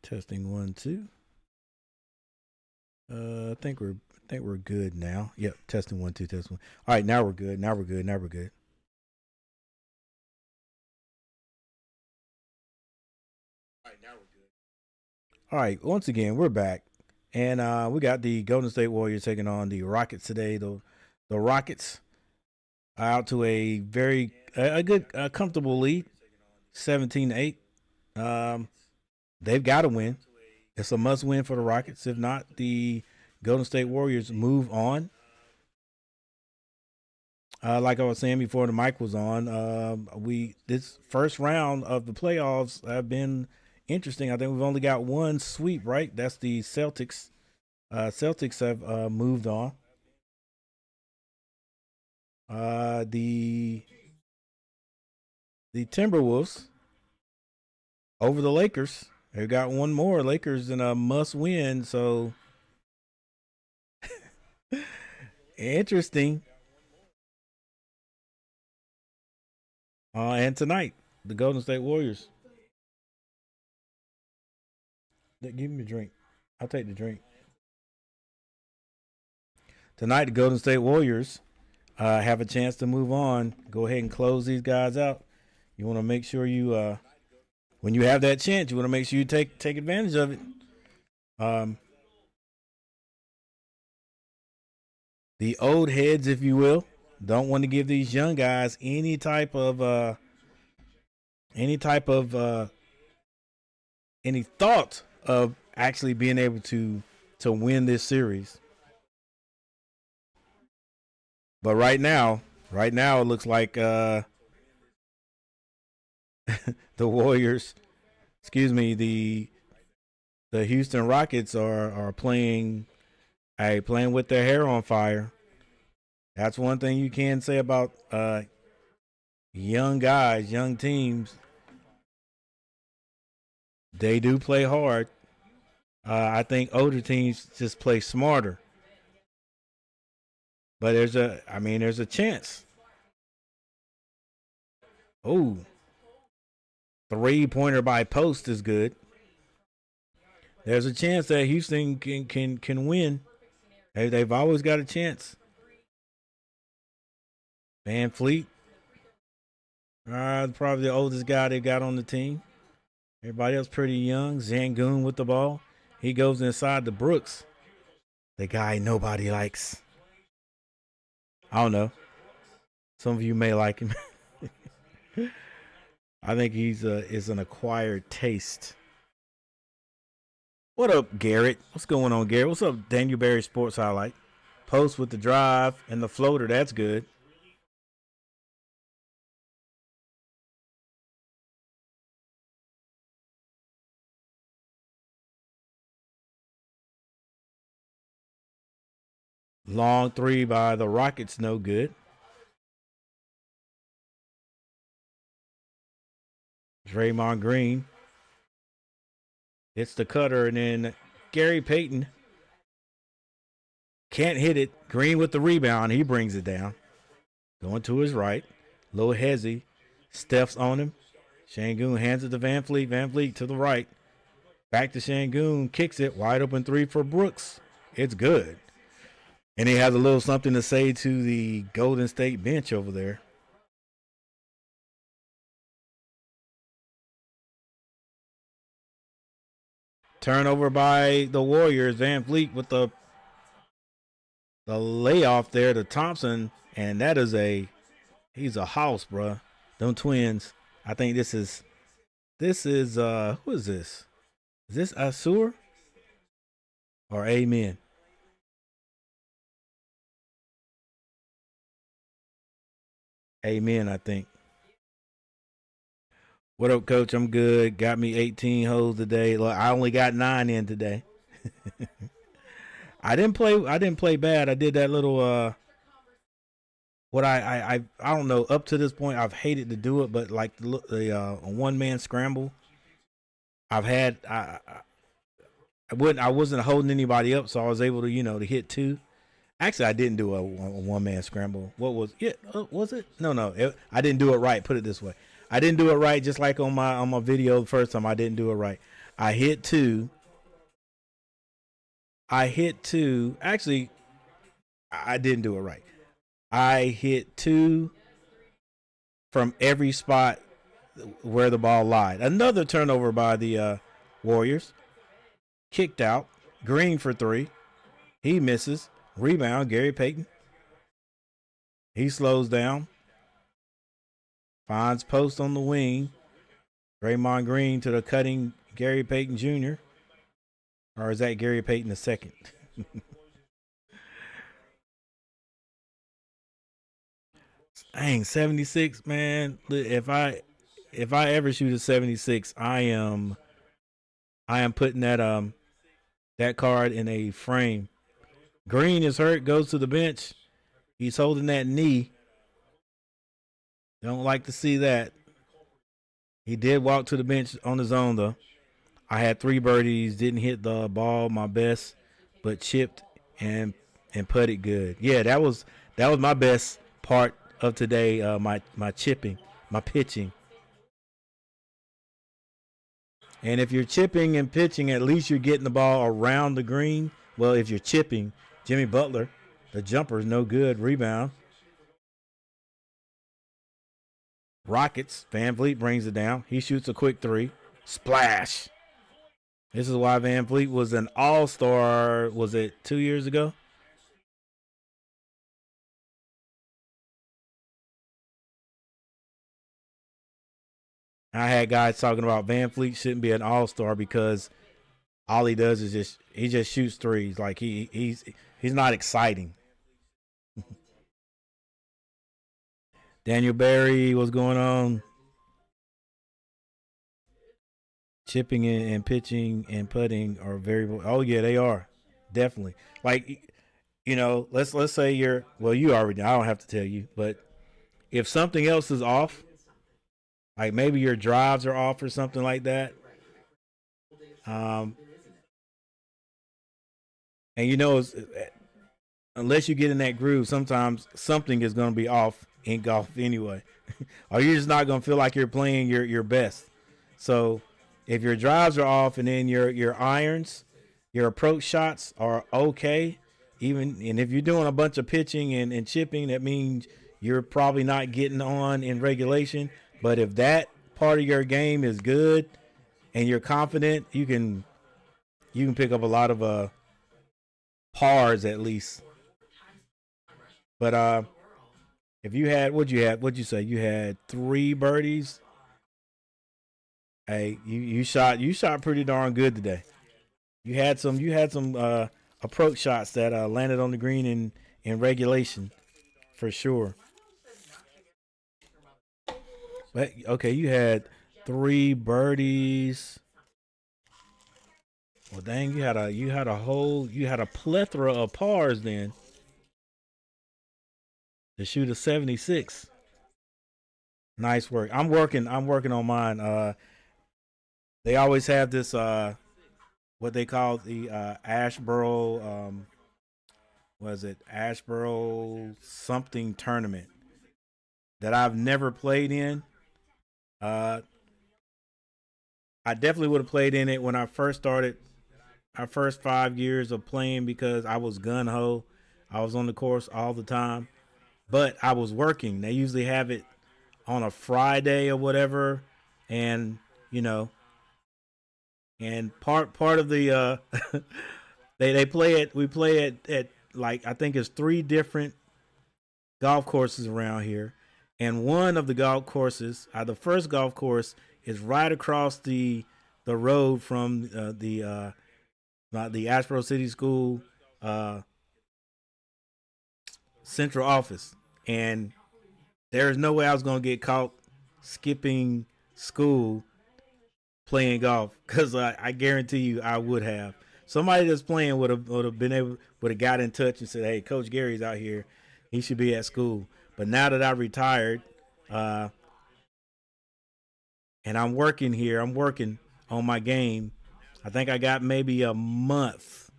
Testing 1 2. I think we're good now. Yep, testing 1 2 testing 1. All right, now we're good. Now we're good. Now we're good. All right, once again, we're back. And we got the Golden State Warriors taking on the Rockets today. The Rockets are out to a very good comfortable lead, 17-8. They've got to win. It's a must win for the Rockets. If not, the Golden State Warriors move on. Like I was saying before the mic was on, this first round of the playoffs have been interesting. I think we've only got one sweep, right? That's the Celtics. Celtics have moved on. The Timberwolves over the Lakers. They've got one more. Lakers in a must win. So interesting. And tonight, the Golden State Warriors. Give me a drink. I'll take the drink. Tonight, the Golden State Warriors have a chance to move on. Go ahead and close these guys out. You want to make sure you, when you have that chance, you want to make sure you take advantage of it. The old heads, if you will, don't want to give these young guys any type of any thought of actually being able to win this series. But right now it looks like the Warriors, the Houston Rockets are playing with their hair on fire. That's one thing you can say about young guys, young teams. They do play hard. I think older teams just play smarter. But there's a chance. Oh, 3-pointer by post is good. There's a chance that Houston can win. They've always got a chance. Van Fleet, probably the oldest guy they got on the team. Everybody else pretty young. Zangoon with the ball. He goes inside to Brooks, the guy nobody likes. I don't know. Some of you may like him. I think he's is an acquired taste. What up, Garrett? What's going on, Garrett? What's up, Daniel Berry Sports Highlight? Post with the drive and the floater. That's good. Long three by the Rockets, no good. Draymond Green hits the cutter, and then Gary Payton can't hit it. Green with the rebound. He brings it down. Going to his right. Little hezzy. Steph's on him. Şengün hands it to Van Fleet. Van Fleet to the right. Back to Şengün. Kicks it. Wide open three for Brooks. It's good. And he has a little something to say to the Golden State bench over there. Turnover by the Warriors. Van Fleet with the layoff there to Thompson. And that is he's a house, bruh. Them twins. I think this is who is this? Is this Asur or Amen? Amen, I think. What up, Coach? I'm good. Got me 18 holes today. Look, I only got 9 in today. I didn't play bad. I did that little what I don't know. Up to this point, I've hated to do it, but like the one-man scramble, I wasn't holding anybody up, so I was able to to hit 2. Actually, I didn't do a one-man scramble. What was it? Was it? No. I didn't do it right. Put it this way. I didn't do it right, just like on my video the first time. I didn't do it right. I hit two. I hit two. Actually, I didn't do it right. I hit two from every spot where the ball lied. Another turnover by the Warriors. Kicked out. Green for three. He misses. Rebound, Gary Payton. He slows down. Finds post on the wing. Draymond Green to the cutting Gary Payton Jr. Or is that Gary Payton the second? Dang, 76, man. If I ever shoot a 76, I am putting that card in a frame. Green is hurt, goes to the bench. He's holding that knee. Don't like to see that. He did walk to the bench on his own though. I had three birdies, didn't hit the ball my best, but chipped and putted good. Yeah, that was my best part of today. My chipping, my pitching. And if you're chipping and pitching, at least you're getting the ball around the green. Well, if you're chipping, Jimmy Butler, the jumper is no good. Rebound. Rockets. Van Vliet brings it down. He shoots a quick three. Splash. This is why Van Vliet was an all-star, was it 2 years ago? I had guys talking about Van Vliet shouldn't be an all-star because all he does is just shoots threes. Like he's not exciting. Daniel Barry, what's going on? Chipping and pitching and putting are very. Oh yeah, they are definitely. Like let's say you're. Well, you already. I don't have to tell you, but if something else is off, like maybe your drives are off or something like that, um, and unless you get in that groove, sometimes something is going to be off in golf anyway, or you're just not going to feel like you're playing your best. So if your drives are off and then your irons, your approach shots are okay, even and if you're doing a bunch of pitching and chipping, that means you're probably not getting on in regulation. But if that part of your game is good and you're confident, you can pick up a lot of pars at least. But if you had what'd you say? You had three birdies. Hey, you shot pretty darn good today. You had some approach shots that landed on the green in regulation for sure. But okay, you had three birdies. Well, dang, you had a plethora of pars then to shoot a 76. Nice work. I'm working on mine. They always have this what they call the Ashboro was it Ashboro something tournament that I've never played in. Uh, I definitely would have played in it when I first started. Our first 5 years of playing because I was gun ho. I was on the course all the time, but I was working. They usually have it on a Friday or whatever, and you know, and part of the they play it. We play it at like I think it's three different golf courses around here, and one of the golf courses, the first golf course, is right across the road from the Ashboro City School uh, central office, and there's no way I was gonna get caught skipping school playing golf because I guarantee you I would have. Somebody that's playing would have been able would have got in touch and said, "Hey, Coach Gary's out here. He should be at school." But now that I retired, uh, and I'm working here, I'm working on my game. I think I got maybe a month.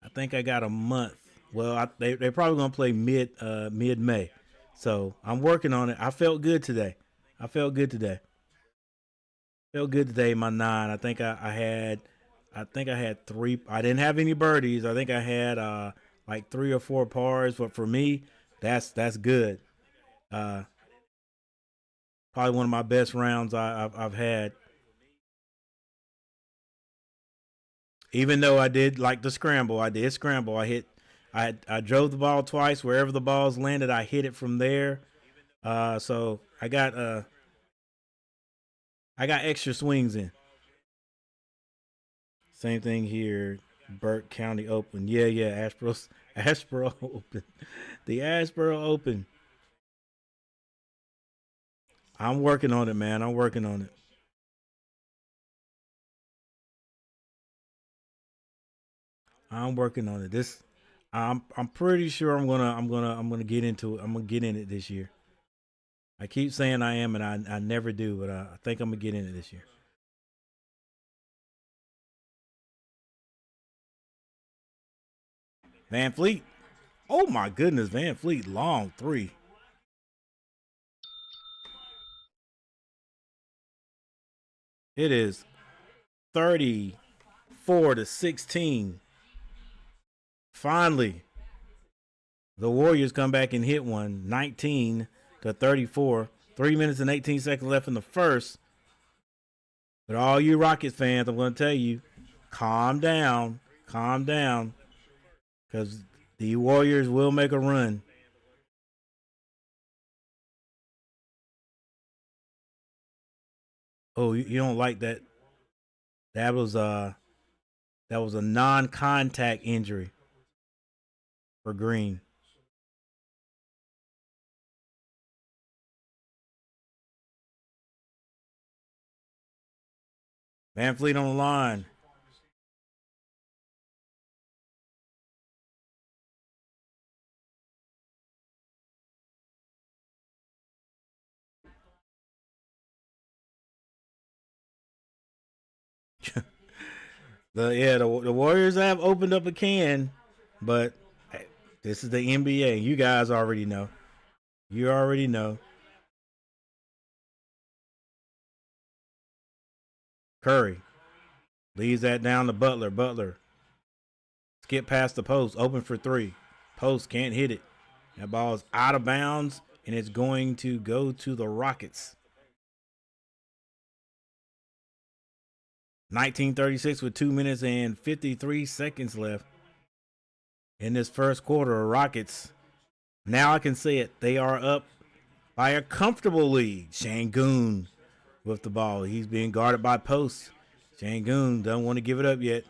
I think I got a month. Well, they're probably gonna play mid May, so I'm working on it. I felt good today. I felt good today. Felt good today. My nine. I think I had three. I didn't have any birdies. I think I had like three or four pars. But for me, that's good. Uh, Probably one of my best rounds I've had. Even though I did like the scramble, I did scramble. I drove the ball twice. Wherever the balls landed, I hit it from there. So I got extra swings in. Same thing here. Burke County Open. Yeah, yeah. Ashboro Open. The Ashboro Open. I'm working on it, man. I'm working on it. I'm working on it. I'm pretty sure I'm gonna get into it. I'm gonna get in it this year. I keep saying I am, and I never do, but I think I'm gonna get in it this year. Van Fleet. Oh my goodness, Van Fleet, long three. It is 34-16. Finally, the Warriors come back and hit one, 19-34. 3 minutes and 18 seconds left in the first. But all you Rockets fans, I'm going to tell you, calm down, because the Warriors will make a run. Oh, you don't like that? That was uh that was a non-contact injury for Green. Van Fleet on the line. The Warriors have opened up a can, but hey, this is the NBA. You guys already know. You already know. Curry leaves that down to Butler. Butler skip past the post, open for three. Post can't hit it. That ball is out of bounds, and it's going to go to the Rockets. 1936 with 2 minutes and 53 seconds left in this first quarter. Rockets. Now I can say it. They are up by a comfortable lead. Shangoon with the ball. He's being guarded by Post. Shangoon doesn't want to give it up yet.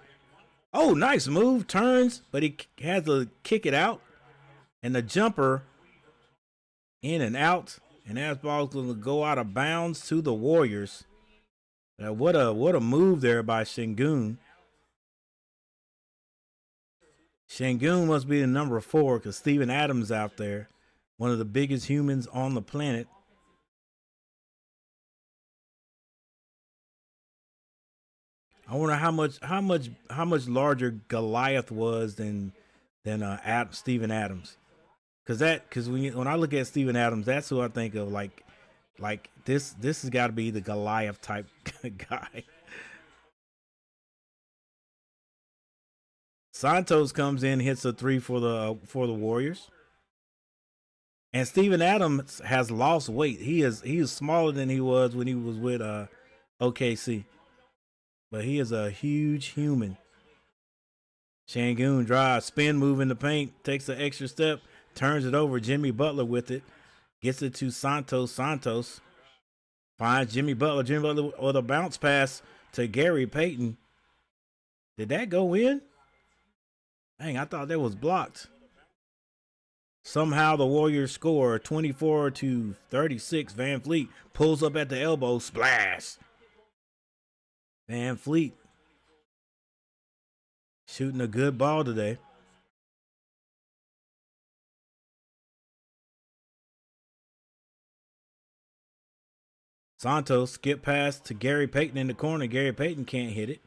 Oh, nice move. Turns, but he has to kick it out. And the jumper in and out. And that ball's going to go out of bounds to the Warriors. What a move there by Shangoon. Shangoon must be the number 4 because Steven Adams out there, one of the biggest humans on the planet. I wonder how much larger Goliath was than Steven Adams. Because when I look at Steven Adams, that's who I think of. Like this has got to be the Goliath type guy. Santos comes in, hits a three for the Warriors. And Steven Adams has lost weight. He is smaller than he was when he was with OKC. But he is a huge human. Shangoon drives, spin move in the paint, takes an extra step, turns it over. Jimmy Butler with it. Gets it to Santos. Santos finds Jimmy Butler. Jimmy Butler with a bounce pass to Gary Payton. Did that go in? Dang, I thought that was blocked. Somehow the Warriors score 24-36. Van Fleet pulls up at the elbow. Splash. Van Fleet shooting a good ball today. Santos skip pass to Gary Payton in the corner. Gary Payton can't hit it.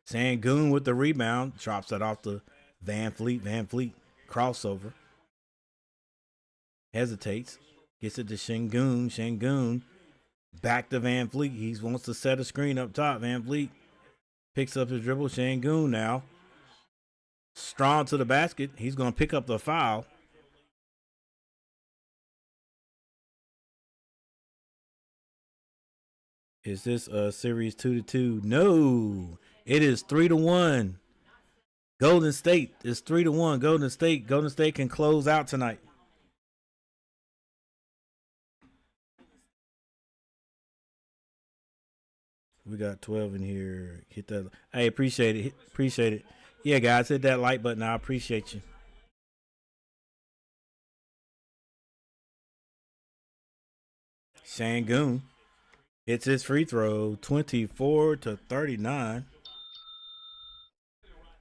Sangoon with the rebound. Drops that off to Van Fleet. Van Fleet crossover. Hesitates. Gets it to Shangoon. Shangoon Back to Van Fleet. He wants to set a screen up top. Van Fleet picks up his dribble. Shangoon now. Strong to the basket. He's going to pick up the foul. Is this a series 2-2? No. It is 3-1. Golden State is 3-1. Golden State can close out tonight. We got 12 in here. Hit that. Hey, appreciate it. Appreciate it. Yeah, guys, hit that like button. I appreciate you. Shangoon hits his free throw, 24-39.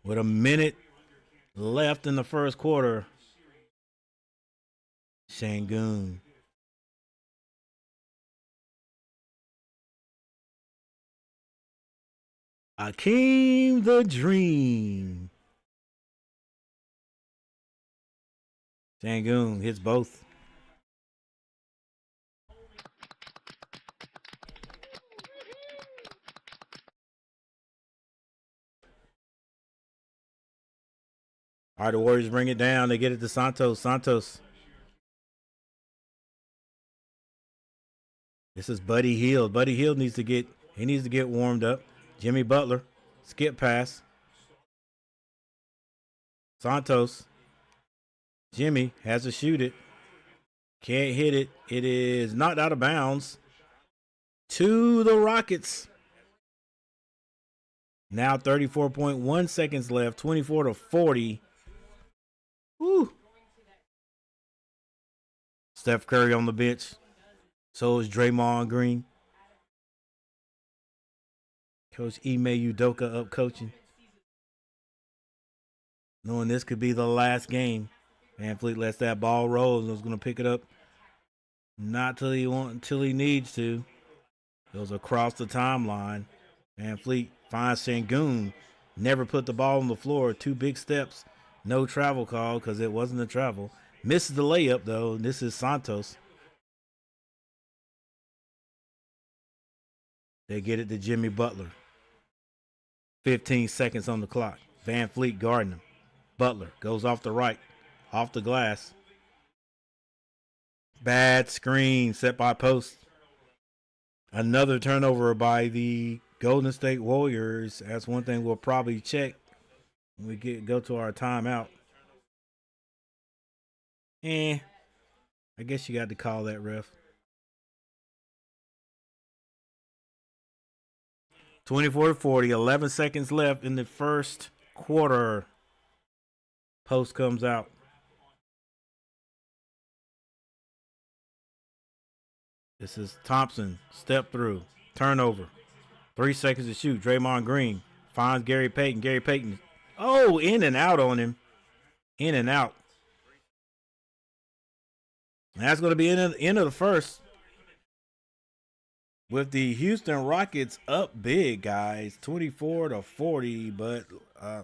With a minute left in the first quarter. Shangoon. Akeem the Dream. Shangoon hits both. All right, the Warriors bring it down. They get it to Santos. Santos. This is Buddy Hield. Buddy Hield needs to get warmed up. Jimmy Butler. Skip pass. Santos. Jimmy has to shoot it. Can't hit it. It is knocked out of bounds to the Rockets. Now 34.1 seconds left. 24-40. Woo. Steph Curry on the bench. So is Draymond Green. Coach Ime Udoka up coaching. Knowing this could be the last game. Van Fleet lets that ball roll and is going to pick it up. Not till he needs to. Goes across the timeline. Van Fleet finds Shangoon. Never put the ball on the floor. 2 big steps. No travel call because it wasn't a travel. Misses the layup though. This is Santos. They get it to Jimmy Butler. 15 seconds on the clock. Van Fleet guarding him. Butler goes off the right. Off the glass. Bad screen set by Post. Another turnover by the Golden State Warriors. That's one thing we'll probably check when we go to our timeout. I guess you got to call that, ref. 24-40, 11 seconds left in the first quarter. Post comes out. This is Thompson. Step through. Turnover. 3 seconds to shoot. Draymond Green finds Gary Payton. Gary Payton. Oh, in and out on him. In and out. And that's going to be end of the first. With the Houston Rockets up big, guys. 24-40. But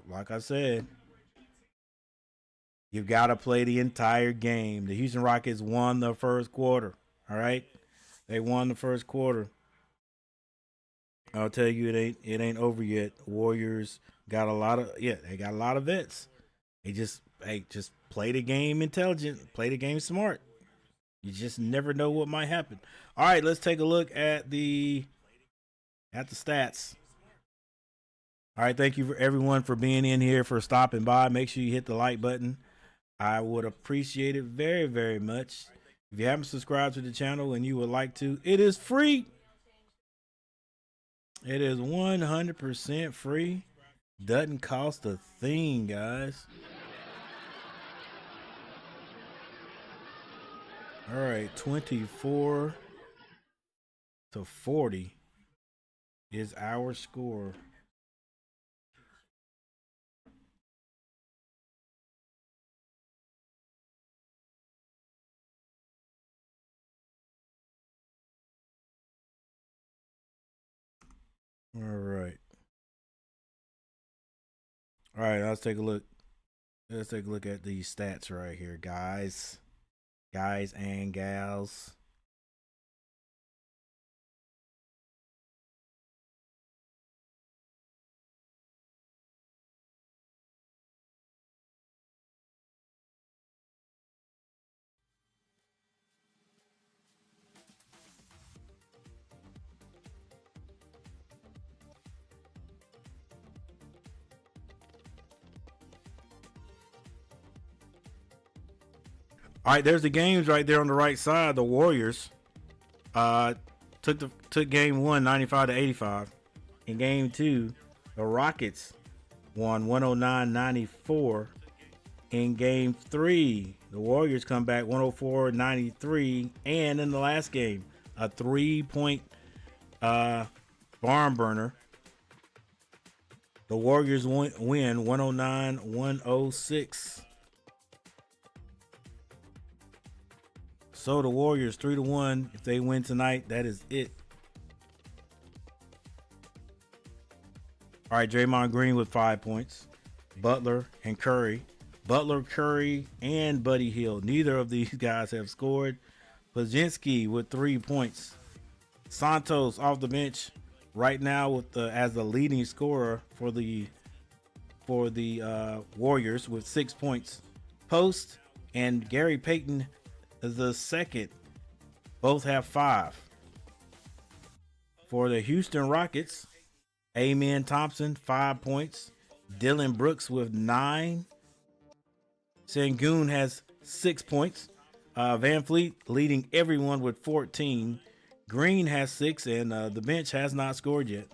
like I said, you've got to play the entire game. The Houston Rockets won the first quarter. All right? They won the first quarter. I'll tell you, it ain't over yet. Warriors got a lot of vets. They just play the game intelligent, play the game smart. You just never know what might happen. All right, let's take a look at the stats. All right, thank you for everyone for being in here, for stopping by. Make sure you hit the like button. I would appreciate it very, very much. If you haven't subscribed to the channel and you would like to, it is free. It is 100% free. Doesn't cost a thing, guys. All right, 24-40 is our score. All right. All right, let's take a look. Let's take a look at these stats right here, guys. Guys and gals. All right, there's the games right there on the right side. The Warriors uh, took game one 95-85. In game two, the Rockets won 109-94. In game three, the Warriors come back 104-93. And in the last game, a 3-point barn burner. The Warriors win 109-106. So the Warriors 3-1. If they win tonight, that is it. All right, Draymond Green with 5 points. Butler and Curry. Butler, Curry, and Buddy Hield. Neither of these guys have scored. Pajinski with 3 points. Santos off the bench right now with as the leading scorer for the Warriors with 6 points. Post and Gary Payton is the second. Both have 5. For the Houston Rockets, Amen Thompson 5 points. Dylan Brooks with 9. Sengun has 6 points. Van Fleet leading everyone with 14. Green has 6, and the bench has not scored yet.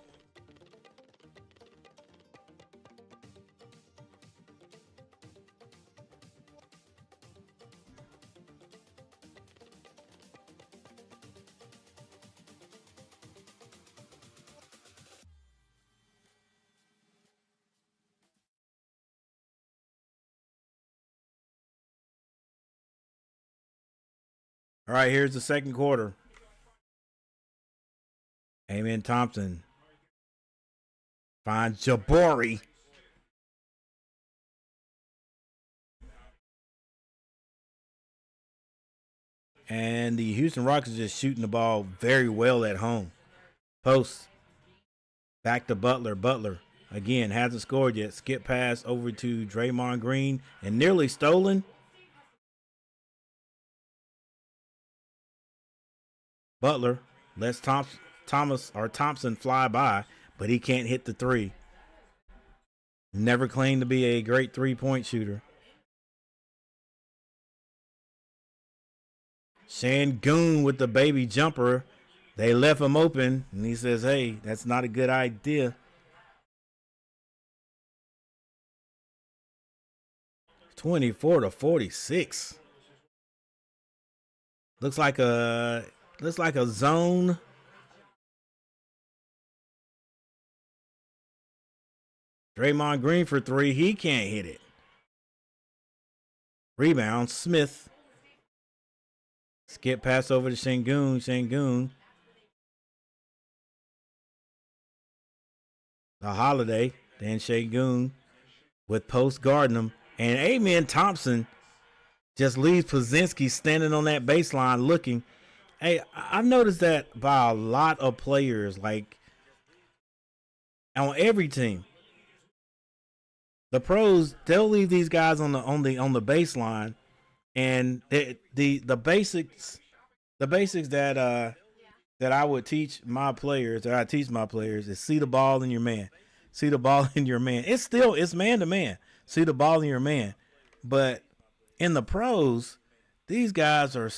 All right, here's the second quarter. Amen Thompson finds Jabari. And the Houston Rockets just shooting the ball very well at home. Post. Back to Butler. Butler, again, hasn't scored yet. Skip pass over to Draymond Green and nearly stolen. Butler lets Thompson fly by, but he can't hit the three. Never claimed to be a great three-point shooter. Sengun with the baby jumper. They left him open, and he says, hey, that's not a good idea. 24-46. Looks like a zone. Draymond Green for 3. He can't hit it. Rebound, Smith. Skip pass over to Sengun. Sengun. The Holiday. Then Sengun with post guarding him. And Amen Thompson just leaves Pajinski standing on that baseline looking. Hey, I've noticed that by a lot of players, like on every team. The pros, they'll leave these guys on the baseline, and the basics that I would teach my players, is see the ball in your man. See the ball in your man. It's man to man. See the ball in your man. But in the pros, these guys are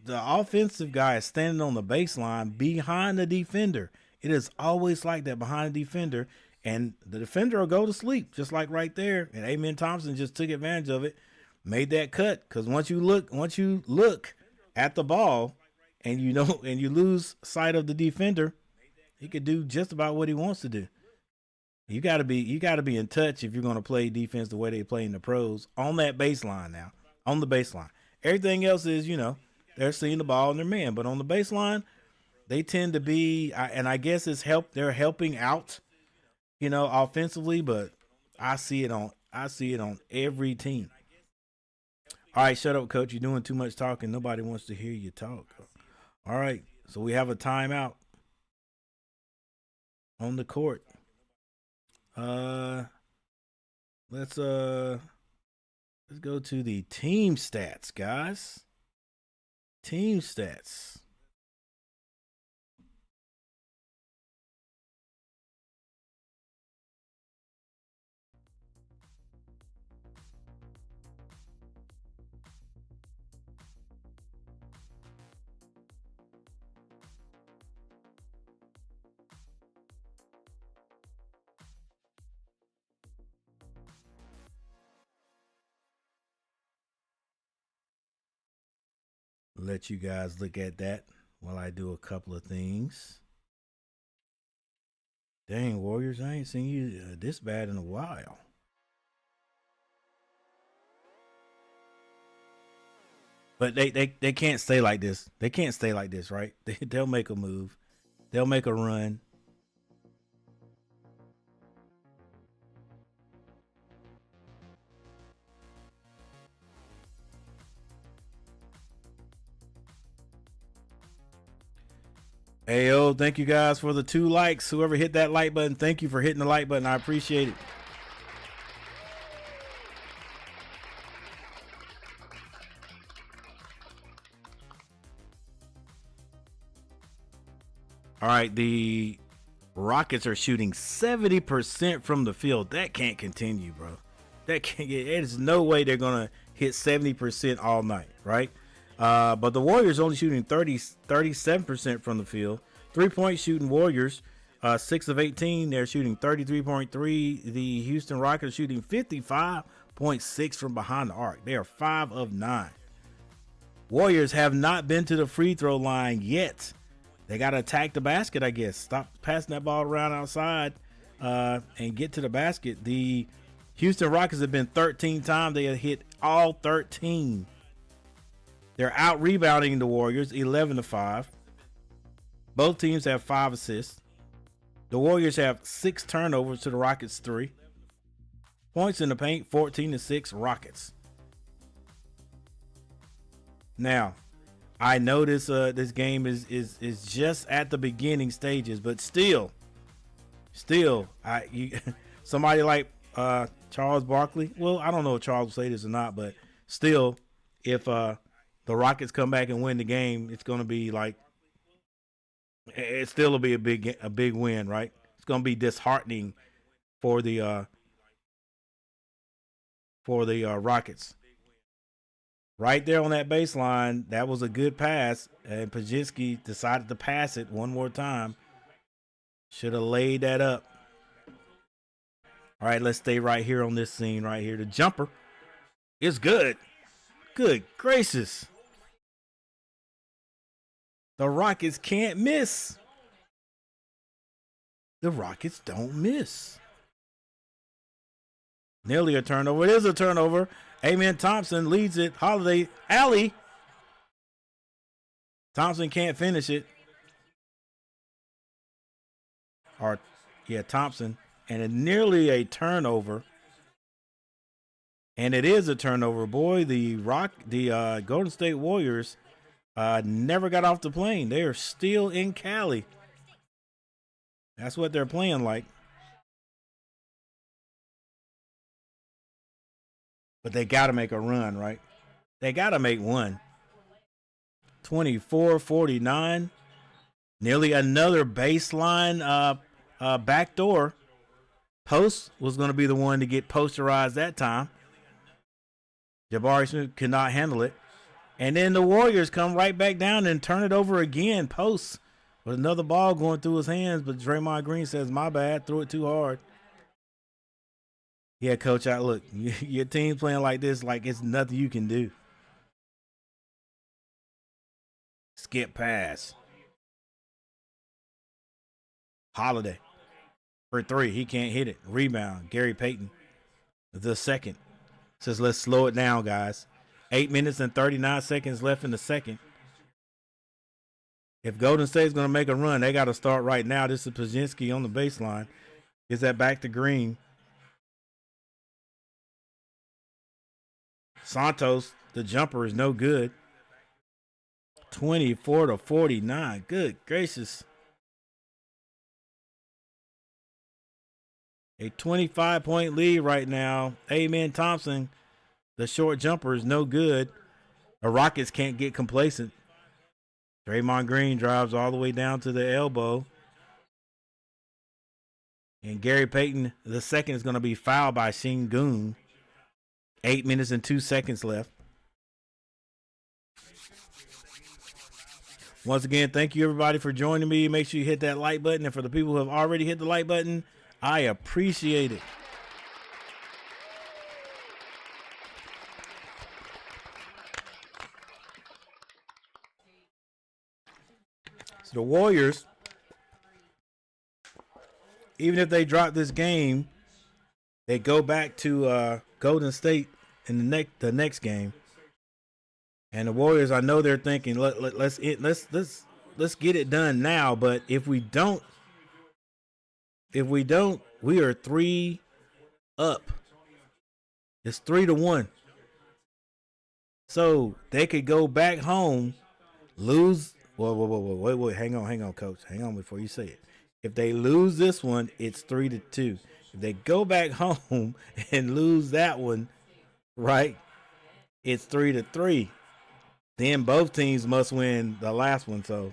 the offensive guy is standing on the baseline behind the defender. It is always like that behind the defender, and the defender will go to sleep just like right there. And Amen Thompson just took advantage of it, made that cut. Because once you look at the ball, and you lose sight of the defender, he could do just about what he wants to do. You got to be in touch if you're going to play defense the way they play in the pros on that baseline now. On the baseline. Everything else is, they're seeing the ball in their man. But on the baseline, they tend to be, and I guess they're helping out, offensively, but I see it on every team. All right, shut up, coach. You're doing too much talking. Nobody wants to hear you talk. All right, so we have a timeout on the court. Let's go to the team stats, guys. Team stats. let you guys look at that while I do a couple of things. Dang, Warriors, I ain't seen you this bad in a while. But they can't stay like this. They can't stay like this, right? They'll make a move. They'll make a run. Ayo, thank you guys for the 2 likes. Whoever hit that like button, thank you for hitting the like button. I appreciate it. All right, the Rockets are shooting 70% from the field. That can't continue, bro. That can't get. There's no way they're gonna hit 70% all night, right? But the Warriors only shooting 37% from the field. 3-point shooting Warriors, 6 of 18. They're shooting 33.3. The Houston Rockets are shooting 55.6 from behind the arc. They are 5 of 9. Warriors have not been to the free throw line yet. They got to attack the basket, I guess. Stop passing that ball around outside and get to the basket. The Houston Rockets have been 13 times. They have hit all 13. They're out rebounding the Warriors 11-5. Both teams have 5 assists. The Warriors have 6 turnovers to the Rockets 3. Points in the paint 14-6 Rockets. Now, I know this game is just at the beginning stages, but still, somebody like Charles Barkley. Well, I don't know if Charles will say this or not, but still, if the Rockets come back and win the game, it's going to be like it still will be a big win, right? It's going to be disheartening for the Rockets. Right there on that baseline, that was a good pass, and Pajinski decided to pass it one more time. Should have laid that up. All right, let's stay right here on this scene right here. The jumper is good. Good gracious. The Rockets can't miss. The Rockets don't miss. Nearly a turnover. It is a turnover. Amen Thompson leads it. Holiday alley. Thompson can't finish it. Thompson. And it nearly a turnover. And it is a turnover. Boy, the Golden State Warriors never got off the plane. They are still in Cali. That's what they're playing like. But they got to make a run, right? They got to make one. 24-49. Nearly another baseline backdoor. Post was going to be the one to get posterized that time. Jabari Smith could not handle it. And then the Warriors come right back down and turn it over again. Post with another ball going through his hands, but Draymond Green says, my bad, threw it too hard. Yeah, Coach, look, your team's playing like this, like it's nothing you can do. Skip pass. Holiday for 3. He can't hit it. Rebound. Gary Payton, the second. Says, let's slow it down, guys. 8 minutes and 39 seconds left in the second. If Golden State's going to make a run, they got to start right now. This is Pajinski on the baseline. Is that back to Green? Santos, the jumper is no good. 24-49. Good gracious. A 25-point lead right now. Amen Thompson, the short jumper is no good. The Rockets can't get complacent. Draymond Green drives all the way down to the elbow. And Gary Payton, the second, is going to be fouled by Şengün. 8 minutes and 2 seconds left. Once again, thank you everybody for joining me. Make sure you hit that like button. And for the people who have already hit the like button, I appreciate it. The Warriors, even if they drop this game, they go back to Golden State in the next game. And the Warriors, I know they're thinking, let's get it done now. But if we don't, we are 3 up. It's 3-1. So they could go back home, lose. Wait, hang on, coach. Hang on before you say it. If they lose this one, it's 3-2. If they go back home and lose that one, right, it's 3-3. Then both teams must win the last one. So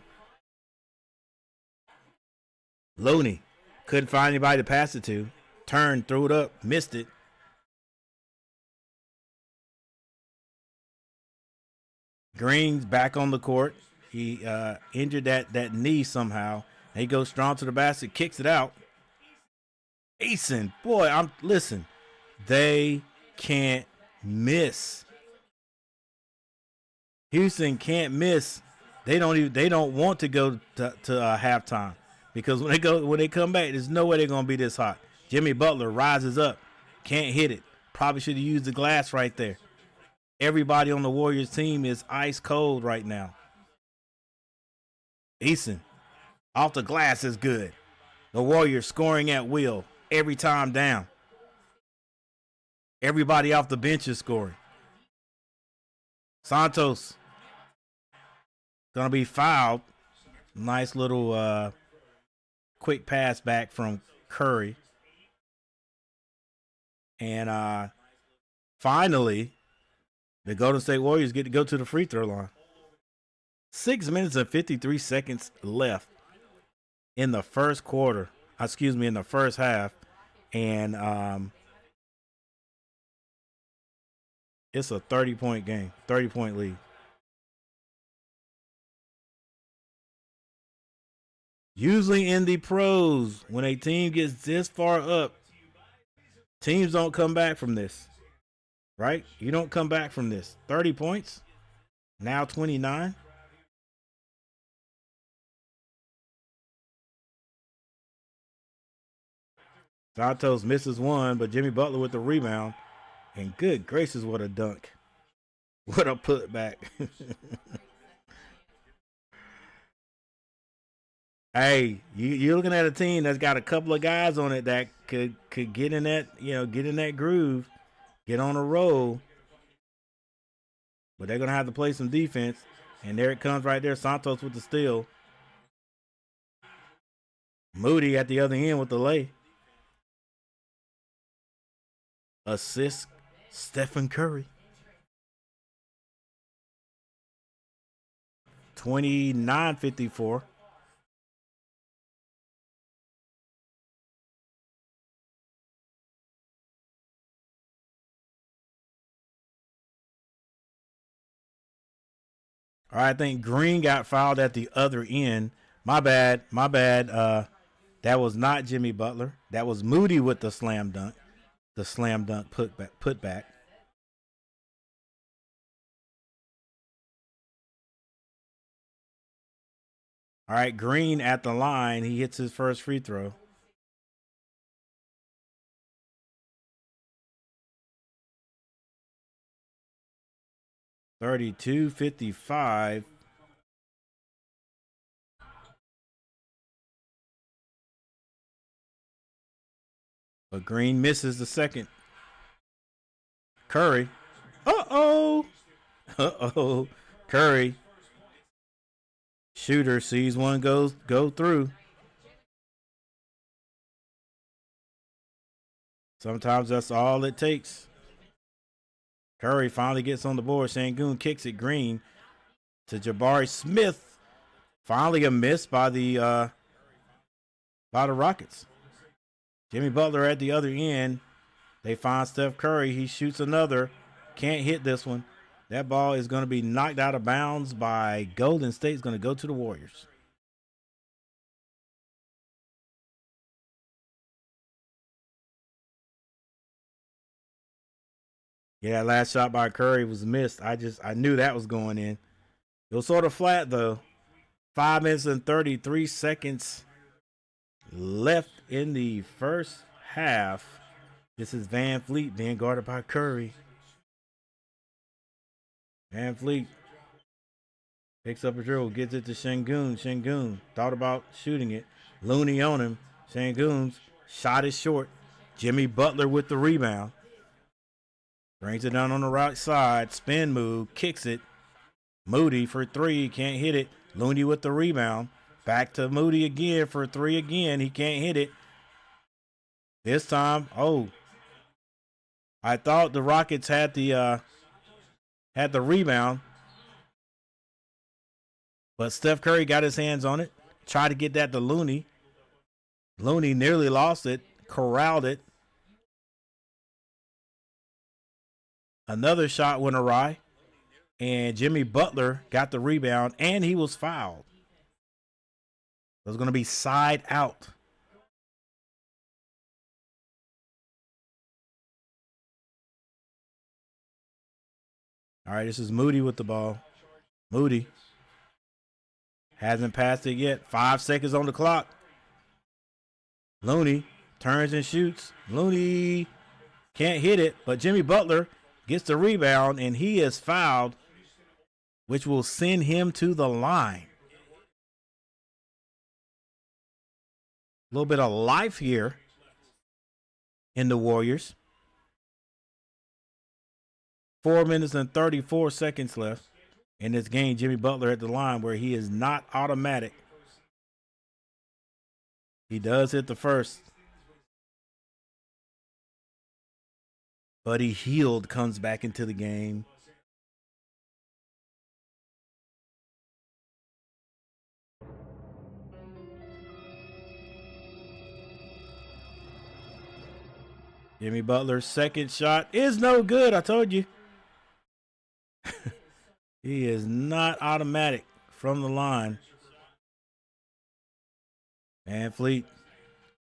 Looney couldn't find anybody to pass it to. Turned, threw it up, missed it. Green's back on the court. He injured that knee somehow. He goes strong to the basket, kicks it out. Eason, boy, listen. They can't miss. Houston can't miss. They don't want to go to halftime because when they come back, there's no way they're gonna be this hot. Jimmy Butler rises up, can't hit it. Probably should have used the glass right there. Everybody on the Warriors team is ice cold right now. Eason, off the glass is good. The Warriors scoring at will every time down. Everybody off the bench is scoring. Santos gonna be fouled. Nice little quick pass back from Curry. And finally, the Golden State Warriors get to go to the free throw line. 6 minutes and 53 seconds left in the first quarter. In the first half. And it's a 30-point game, 30-point lead. Usually in the pros, when a team gets this far up, teams don't come back from this. Right? You don't come back from this. 30 points. Now 29. Santos misses one, but Jimmy Butler with the rebound. And good gracious, what a dunk. What a putback. Hey, you're looking at a team that's got a couple of guys on it that could get in that, get in that groove, get on a roll. But they're going to have to play some defense. And there it comes right there. Santos with the steal. Moody at the other end with the lay. Assist Stephen Curry. 29-54. All right, I think Green got fouled at the other end. My bad. That was not Jimmy Butler. That was Moody with the slam dunk. The slam dunk putback. All right, Green at the line. He hits his first free throw. $32-55. But Green misses the second. Curry. Uh-oh. Curry. Shooter sees one go through. Sometimes that's all it takes. Curry finally gets on the board. Sengun kicks it. Green to Jabari Smith. Finally a miss by the Rockets. Jimmy Butler at the other end. They find Steph Curry. He shoots another. Can't hit this one. That ball is going to be knocked out of bounds by Golden State. It's going to go to the Warriors. Yeah, last shot by Curry was missed. I knew that was going in. It was sort of flat, though. 5 minutes and 33 seconds left in the first half. This is Van Fleet being guarded by Curry. Van Fleet picks up a dribble, gets it to Şengün. Şengün thought about shooting it. Looney on him. Şengün's shot is short. Jimmy Butler with the rebound. Brings it down on the right side. Spin move, kicks it. Moody for three, can't hit it. Looney with the rebound. Back to Moody again for three again. He can't hit it. This time, I thought the Rockets had the rebound, but Steph Curry got his hands on it. Tried to get that to Looney. Looney nearly lost it, corralled it. Another shot went awry, and Jimmy Butler got the rebound, and he was fouled. It was going to be side out. All right, this is Moody with the ball. Moody hasn't passed it yet. 5 seconds on the clock. Looney turns and shoots. Looney can't hit it, but Jimmy Butler gets the rebound, and he is fouled, which will send him to the line. A little bit of life here in the Warriors. 4 minutes and 34 seconds left in this game. Jimmy Butler at the line where he is not automatic. He does hit the first. Buddy Hield comes back into the game. Jimmy Butler's second shot is no good. I told you. He is not automatic from the line. Van Fleet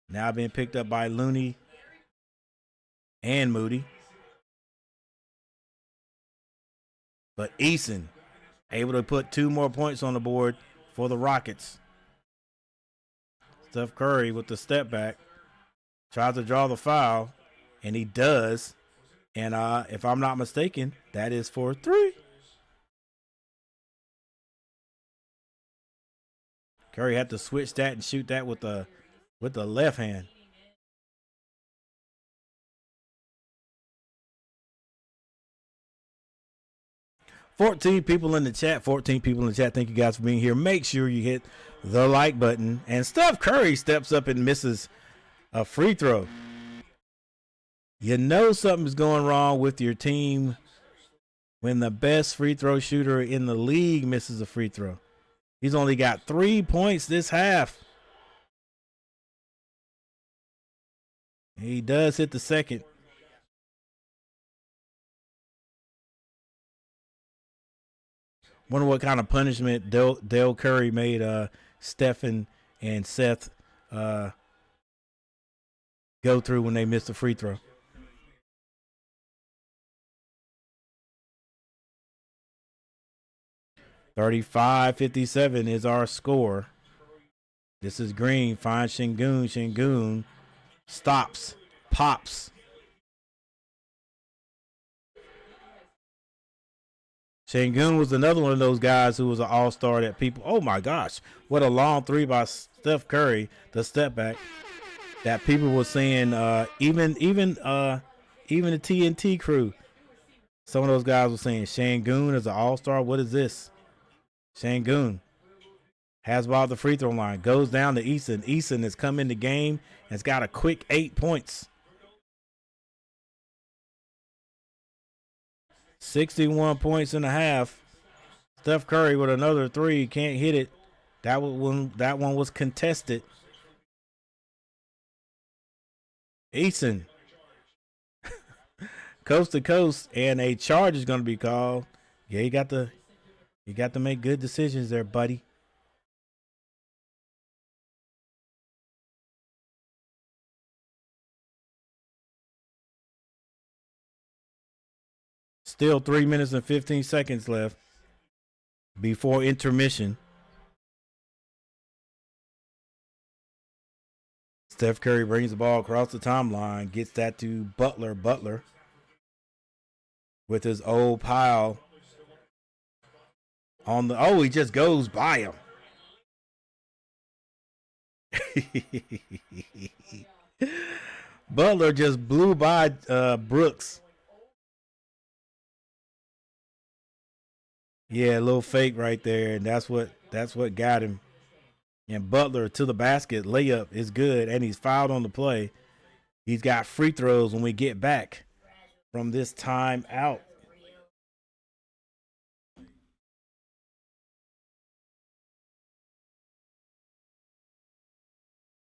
now being picked up by Looney and Moody. But Eason able to put 2 more points on the board for the Rockets. Steph Curry with the step back. Tries to draw the foul, and he does. And if I'm not mistaken, that is for 3. Curry had to switch that and shoot that with the left hand. $14 people in the chat. Thank you guys for being here. Make sure you hit the like button. And Steph Curry steps up and misses a free throw. You know something's going wrong with your team when the best free throw shooter in the league misses a free throw. He's only got 3 points this half. He does hit the second. Wonder what kind of punishment Dale Curry made Stephen and Seth go through when they missed a free throw. $35-57 is our score. This is Green. Finds Şengün. Şengün stops. Pops. Şengün was another one of those guys who was an all-star that people, oh my gosh, what a long three by Steph Curry, the step back, that people were saying, even the TNT crew, some of those guys were saying Şengün is an all-star. What is this? Şengün has ball at the free throw line, goes down to Eason. Eason has come in the game and has got a quick 8 points. 61 points and a half. Steph Curry with another 3, can't hit it. That one was contested. Eason, coast to coast, and a charge is going to be called. Yeah, you got to make good decisions there, buddy. Still 3 minutes and 15 seconds left before intermission. Steph Curry brings the ball across the timeline, gets that to Butler. Butler with his old pile on the. Oh, he just goes by him. Butler just blew by Brooks. Yeah, a little fake right there, and that's what got him. And Butler to the basket layup is good, and he's fouled on the play. He's got free throws when we get back from this time out.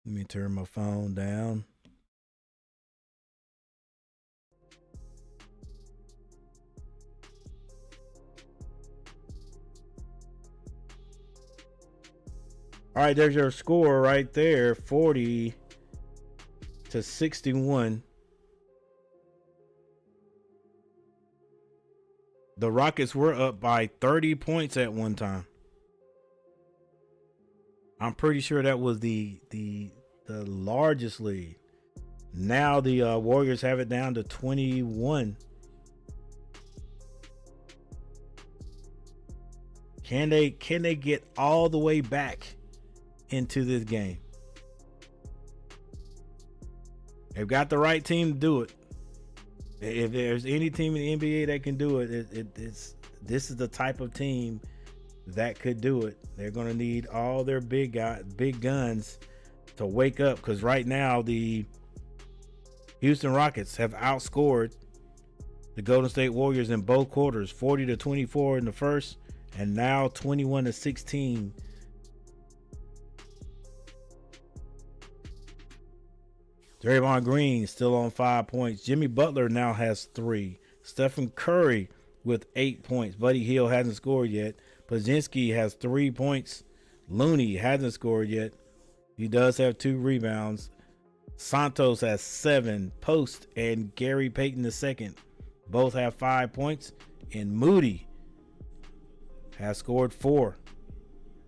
Let me turn my phone down. All right, there's your score right there, 40-61. The Rockets were up by 30 points at one time. I'm pretty sure that was the largest lead. Now the Warriors have it down to 21. Can they get all the way back into this game? They've got the right team to do it. If there's any team in the NBA that can do it, this is the type of team that could do it. They're going to need all their big guns to wake up, because right now the Houston Rockets have outscored the Golden State Warriors in both quarters, 40-24 in the first, and now 21-16. Draymond Green still on 5 points. Jimmy Butler now has 3. Stephen Curry with 8 points. Buddy Hield hasn't scored yet. Pozinski has 3 points. Looney hasn't scored yet. He does have 2 rebounds. Santos has 7. Post and Gary Payton II both have 5 points. And Moody has scored 4.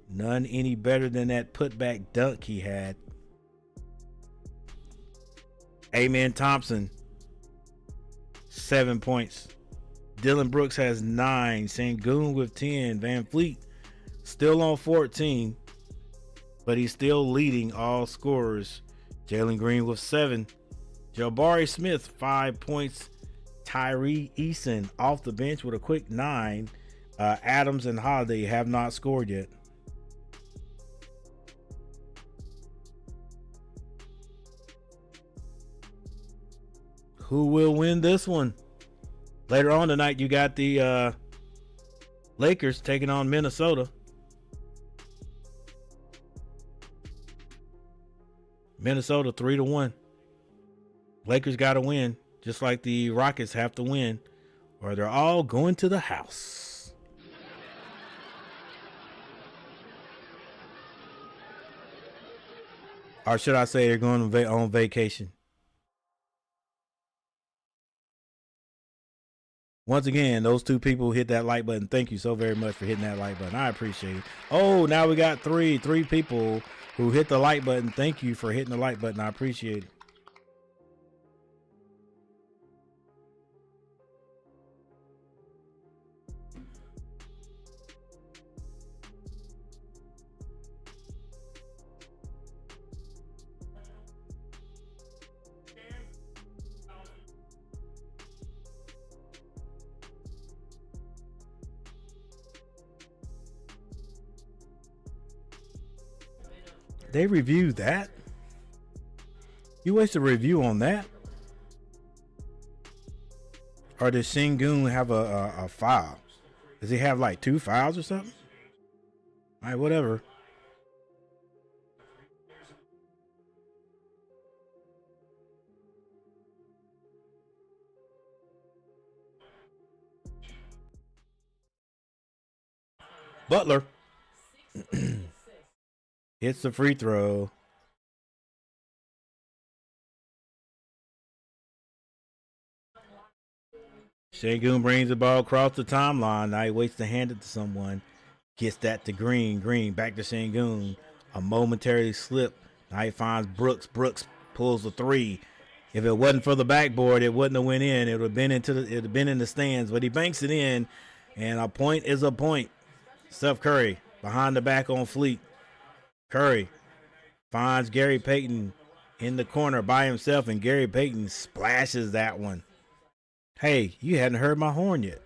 None any better than that putback dunk he had. Amen Thompson, 7 points. Dylan Brooks has 9. Sengun with 10. Van Fleet still on 14, but he's still leading all scorers. Jalen Green with 7. Jabari Smith, 5 points. Tyree Eason off the bench with a quick 9. Adams and Holiday have not scored yet. Who will win this one? Later on tonight, you got the Lakers taking on Minnesota. Minnesota 3-1. Lakers got to win, just like the Rockets have to win, or they're all going to the house. Or should I say they're going on vacation? Once again, those 2 people hit that like button. Thank you so very much for hitting that like button. I appreciate it. Oh, now we got three people who hit the like button. Thank you for hitting the like button. I appreciate it. They reviewed that? You wasted a review on that? Or does Sengun have a file? Does he have like 2 files or something? All right, whatever. Butler hits the free throw. Sengun brings the ball across the timeline. Now he waits to hand it to someone. Gets that to Green. Green back to Sengun. A momentary slip Now he finds Brooks. Brooks pulls the three. If it wasn't for the backboard, it wouldn't have went in. It would have been it would have been in the stands, but he banks it in, and a point is a point. Steph Curry behind the back on Fleet. Curry finds Gary Payton in the corner by himself, and Gary Payton splashes that one. Hey, you hadn't heard my horn yet.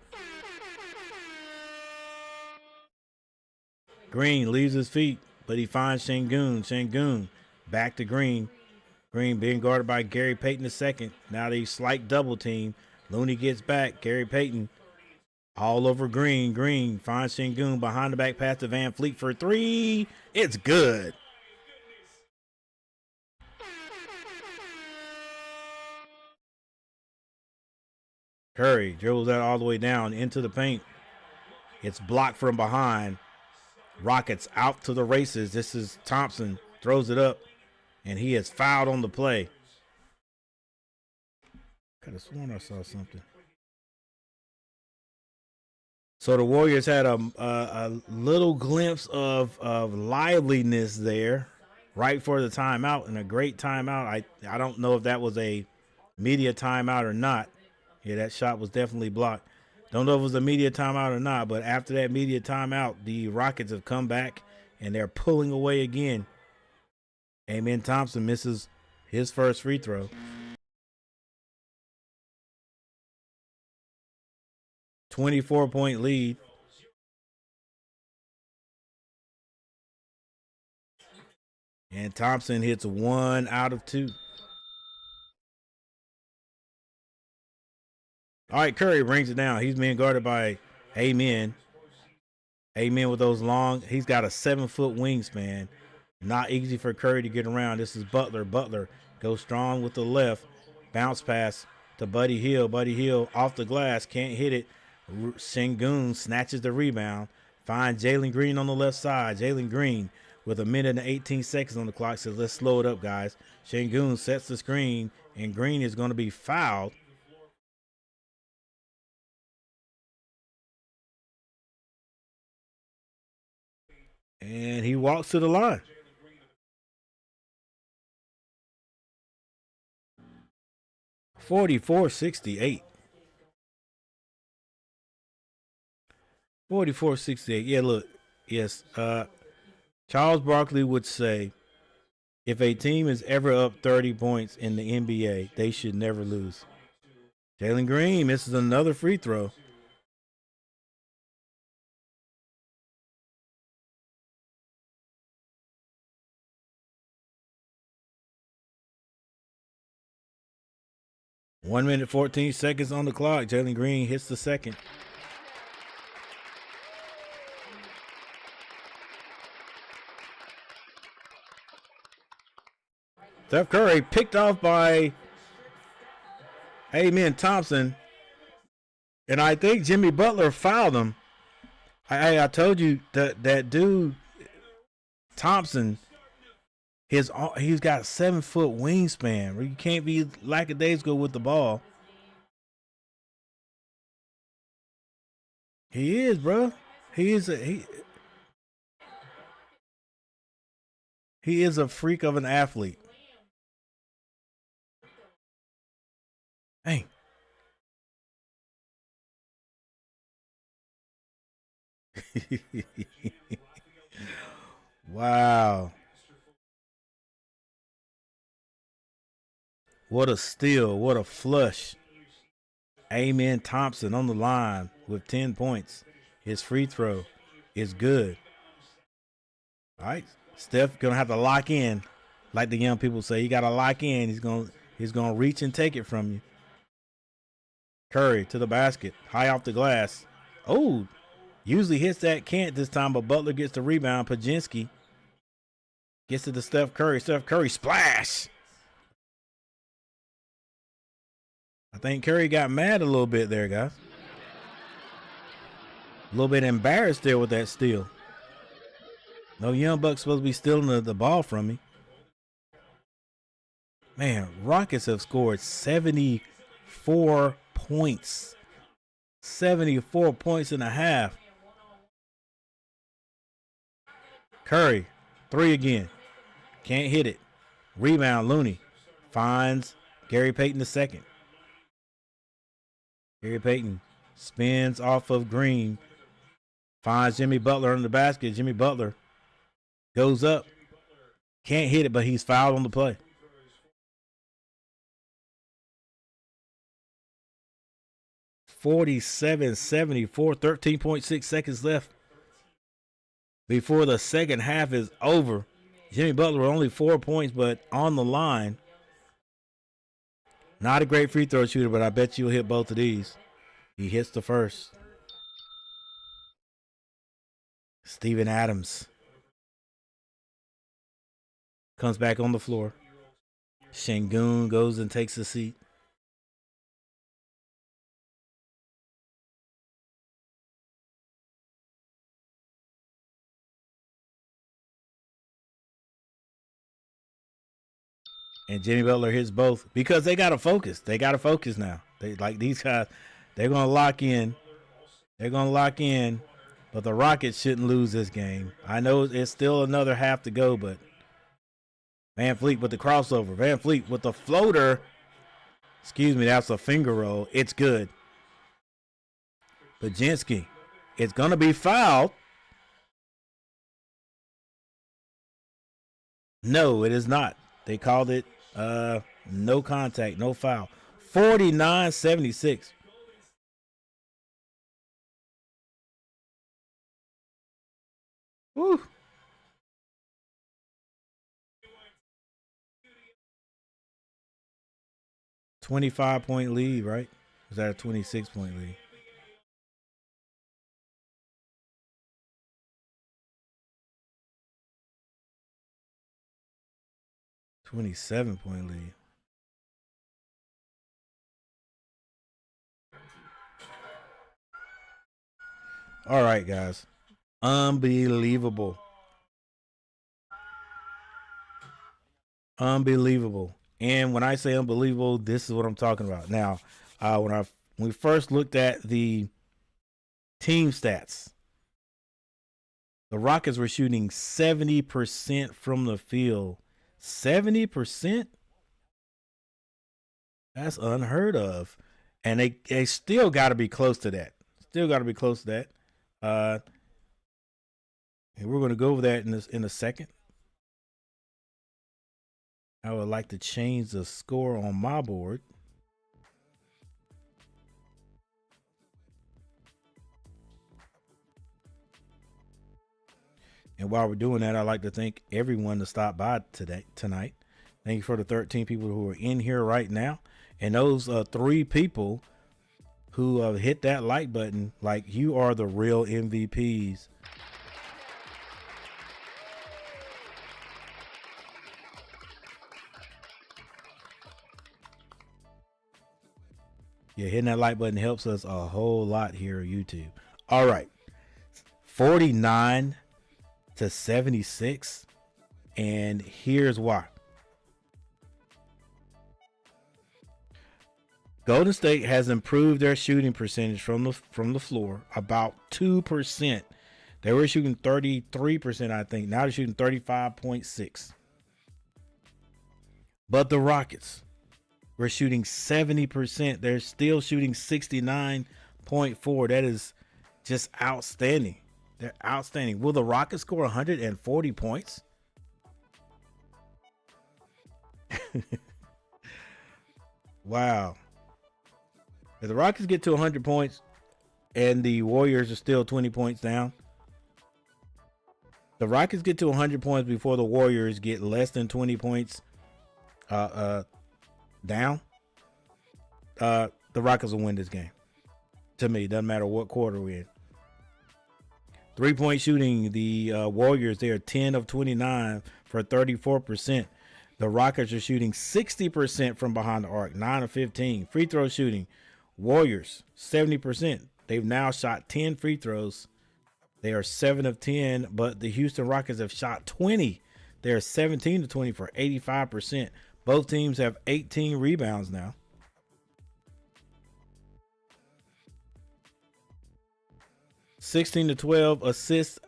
Green leaves his feet, but he finds Şengün. Şengün back to Green. Green being guarded by Gary Payton II. Now they slight double team. Looney gets back. Gary Payton all over Green. Green finds Şengün behind the back pass to Van Fleet for three. It's good. Curry dribbles that all the way down into the paint. It's blocked from behind. Rockets out to the races. This is Thompson. Throws it up, and he is fouled on the play. Could have sworn I saw something. So the Warriors had a little glimpse of liveliness there right for the timeout, and a great timeout. I don't know if that was a media timeout or not. Yeah, that shot was definitely blocked. Don't know if it was a media timeout or not, but after that media timeout, the Rockets have come back, and they're pulling away again. Amen Thompson misses his first free throw. .24 lead. And Thompson hits 1 out of 2. All right, Curry brings it down. He's being guarded by Amen. Amen with those long. He's got a 7-foot wingspan. Not easy for Curry to get around. This is Butler. Butler goes strong with the left. Bounce pass to Buddy Hield. Buddy Hield off the glass. Can't hit it. Şengün snatches the rebound. Finds Jalen Green on the left side. Jalen Green with 1 minute and 18 seconds on the clock says, let's slow it up, guys. Şengün sets the screen, and Green is going to be fouled. And he walks to the line. .44-68. 44-68. Yeah, look. Yes. Charles Barkley would say, if a team is ever up 30 points in the NBA, they should never lose. Jalen Green misses another free throw. One minute, 14 seconds on the clock. Jalen Green hits the second. Steph Curry picked off by Amen Thompson. And I think Jimmy Butler fouled him. I told you that dude, Thompson, he's got a 7-foot wingspan. You can't be lackadaisical with the ball. He is, bro. He is a freak of an athlete. Hey. Wow. What a steal. What a flush. Amen Thompson on the line with 10 points. His free throw is good. All right. Steph going to have to lock in. Like the young people say, you got to lock in. He's going to reach and take it from you. Curry to the basket. High off the glass. Oh, usually hits that, can't this time, but Butler gets the rebound. Pajinski gets it to Steph Curry. Steph Curry splash. I think Curry got mad a little bit there, guys. A little bit embarrassed there with that steal. No, young buck's supposed to be stealing the ball from me. Man, Rockets have scored 74 points. 74 points and a half. Curry, 3 again. Can't hit it. Rebound, Looney finds Gary Payton II. Gary Payton spins off of Green, finds Jimmy Butler under the basket. Jimmy Butler goes up, can't hit it, but he's fouled on the play. (47-74), 13.6 seconds left before the second half is over. Jimmy Butler only 4 points, but on the line. Not a great free throw shooter, but I bet you'll hit both of these. He hits the first. Steven Adams comes back on the floor. Şengün goes and takes a seat. And Jimmy Butler hits both because they got to focus. They got to focus now. They like these guys. They're going to lock in. They're going to lock in. But the Rockets shouldn't lose this game. I know it's still another half to go, but Van Fleet with the crossover. Van Fleet with the floater. Excuse me, that's a finger roll. It's good. Baginski. It's going to be fouled. No, it is not. They called it no contact, no foul. 49-76. Woo. $25-point lead, right? Is that a 26-point lead? $27-point lead. All right, guys. Unbelievable. Unbelievable. And when I say unbelievable, this is what I'm talking about. Now, when we first looked at the team stats, the Rockets were shooting 70% from the field. 70%? That's unheard of. And they still got to be close to that. Still got to be close to that. And we're going to go over that in a second. I would like to change the score on my board. And while we're doing that, I'd like to thank everyone to stop by tonight. Thank you for the 13 people who are in here right now. And those 3 people who hit that like button, like, you are the real MVPs. Yeah, hitting that like button helps us a whole lot here on YouTube. All right. 49-76. And here's why. Golden State has improved their shooting percentage from the floor about 2%. They were shooting 33%, I think. Now they're shooting 35.6. But the Rockets were shooting 70%. They're still shooting 69.4. That is just outstanding. They're outstanding. Will the Rockets score 140 points? Wow. If the Rockets get to 100 points and the Warriors are still 20 points down, the Rockets get to 100 points before the Warriors get less than 20 points down, the Rockets will win this game. To me, it doesn't matter what quarter we're in. 3-point shooting, the Warriors, they are 10 of 29 for 34%. The Rockets are shooting 60% from behind the arc, 9 of 15. Free throw shooting, Warriors, 70%. They've now shot 10 free throws. They are 7 of 10, but the Houston Rockets have shot 20. They are 17 to 20 for 85%. Both teams have 18 rebounds now. $16 to 12 assists.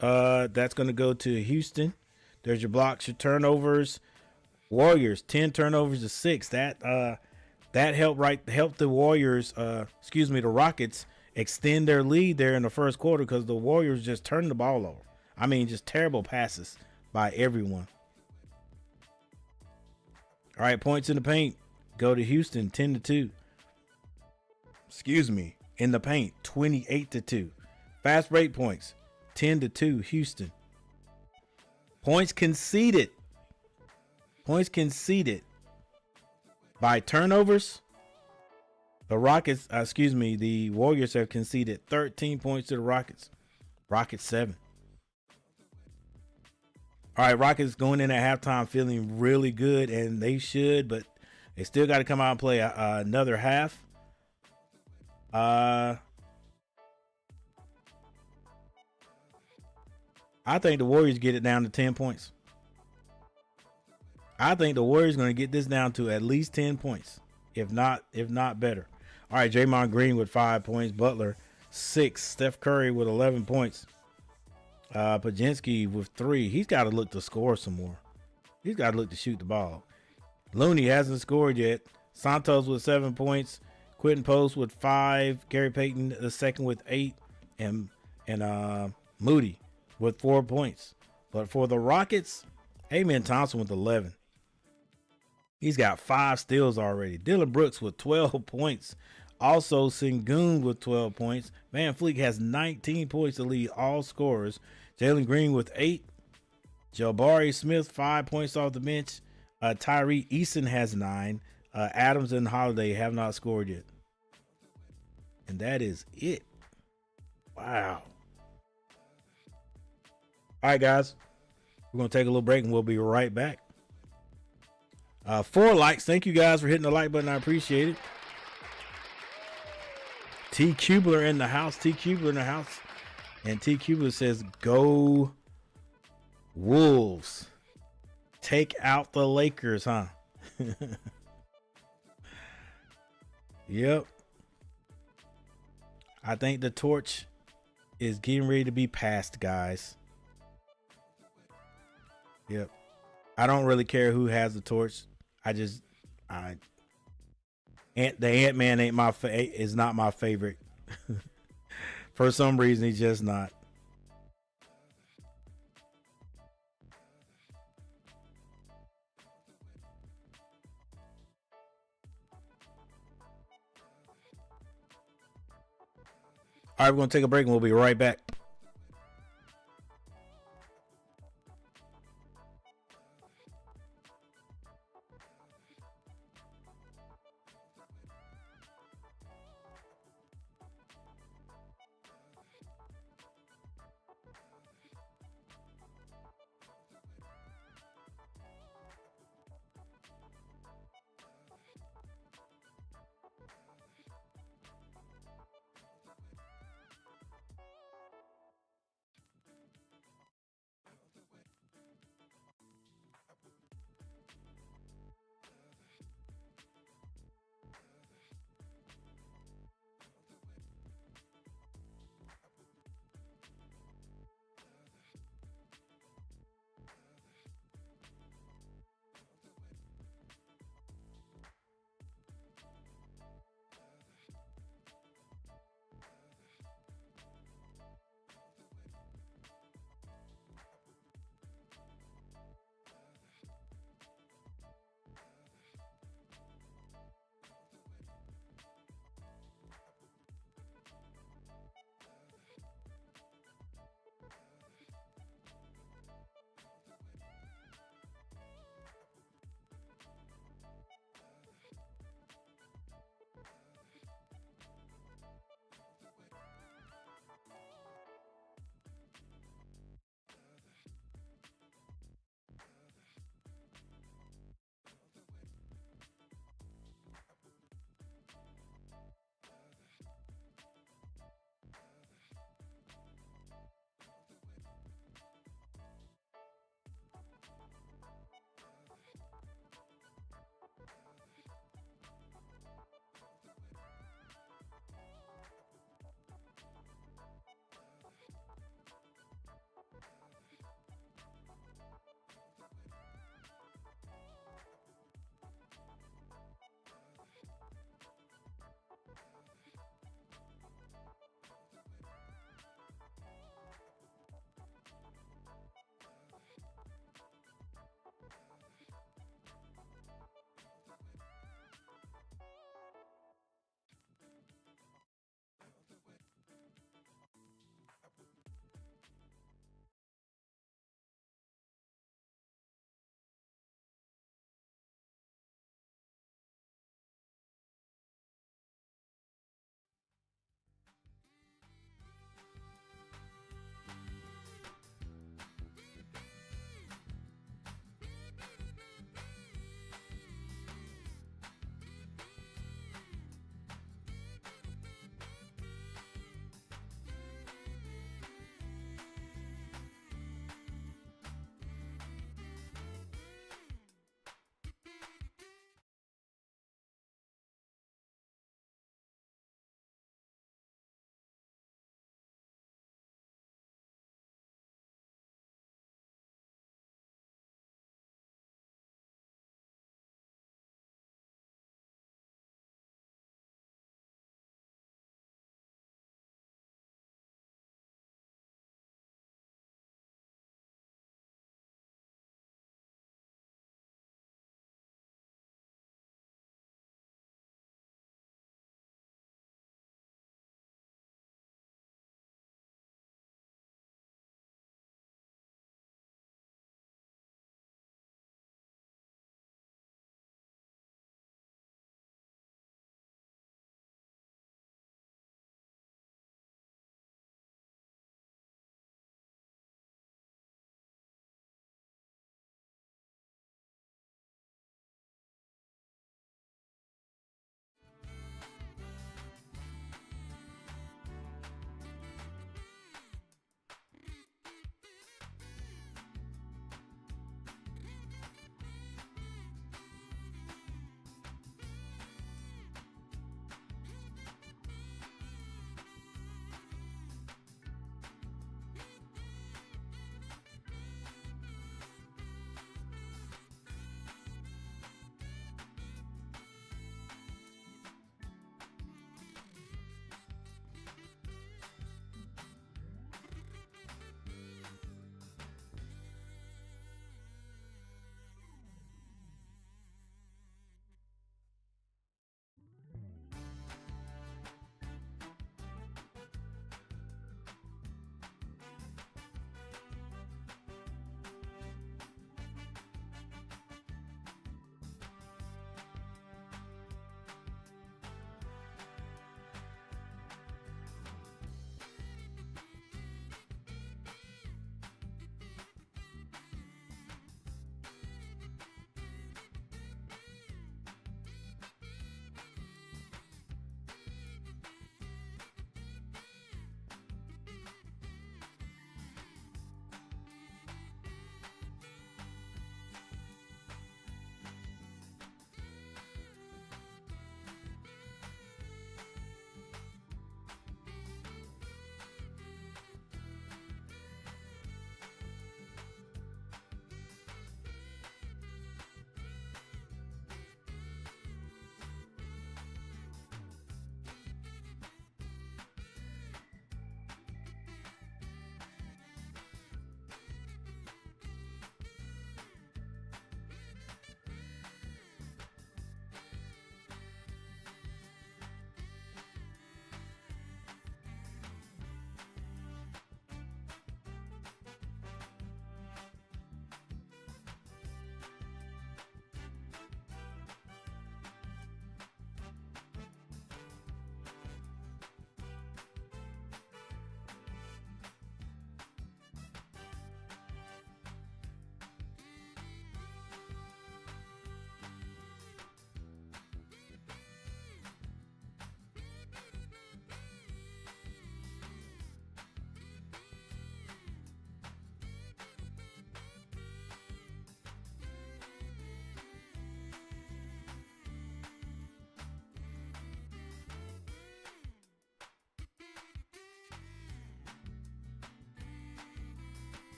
That's going to go to Houston. There's your blocks, your turnovers. Warriors 10 turnovers to 6. That helped the Warriors, the Rockets extend their lead there in the first quarter because the Warriors just turned the ball over. I mean, just terrible passes by everyone. All right, points in the paint go to Houston 10-2. In the paint 28-2. Fast break points 10-2 Houston. Points conceded by turnovers. The Warriors have conceded 13 points to the Rockets. Rockets 7. All right, Rockets going in at halftime feeling really good, and they should, but they still got to come out and play another half. I think the Warriors get it down to 10 points. I think the Warriors going to get this down to at least 10 points, if not better. All right, Draymond Green with 5 points, Butler 6, Steph Curry with 11 points, Pajinski with 3. He's got to look to score some more. He's got to look to shoot the ball. Looney hasn't scored yet. Santos with 7 points, Quentin Post with 5, Gary Payton the second with 8, and Moody with 4 points. But for the Rockets, Amen Thompson with 11. He's got 5 steals already. Dylan Brooks with 12 points. Also, Sengun with 12 points. Van Fleet has 19 points to lead all scorers. Jalen Green with 8. Jabari Smith, 5 points off the bench. Tyree Eason has 9. Adams and Holiday have not scored yet. And that is it. Wow. All right, guys. We're going to take a little break and we'll be right back. 4 likes. Thank you guys for hitting the like button. I appreciate it. T. Kubler in the house. And T. Kubler says, go Wolves. Take out the Lakers, huh? Yep. I think the torch is getting ready to be passed, guys. Yep. I don't really care who has the torch. The Ant-Man is not my favorite. For some reason, he's just not. All right, we're going to take a break and we'll be right back.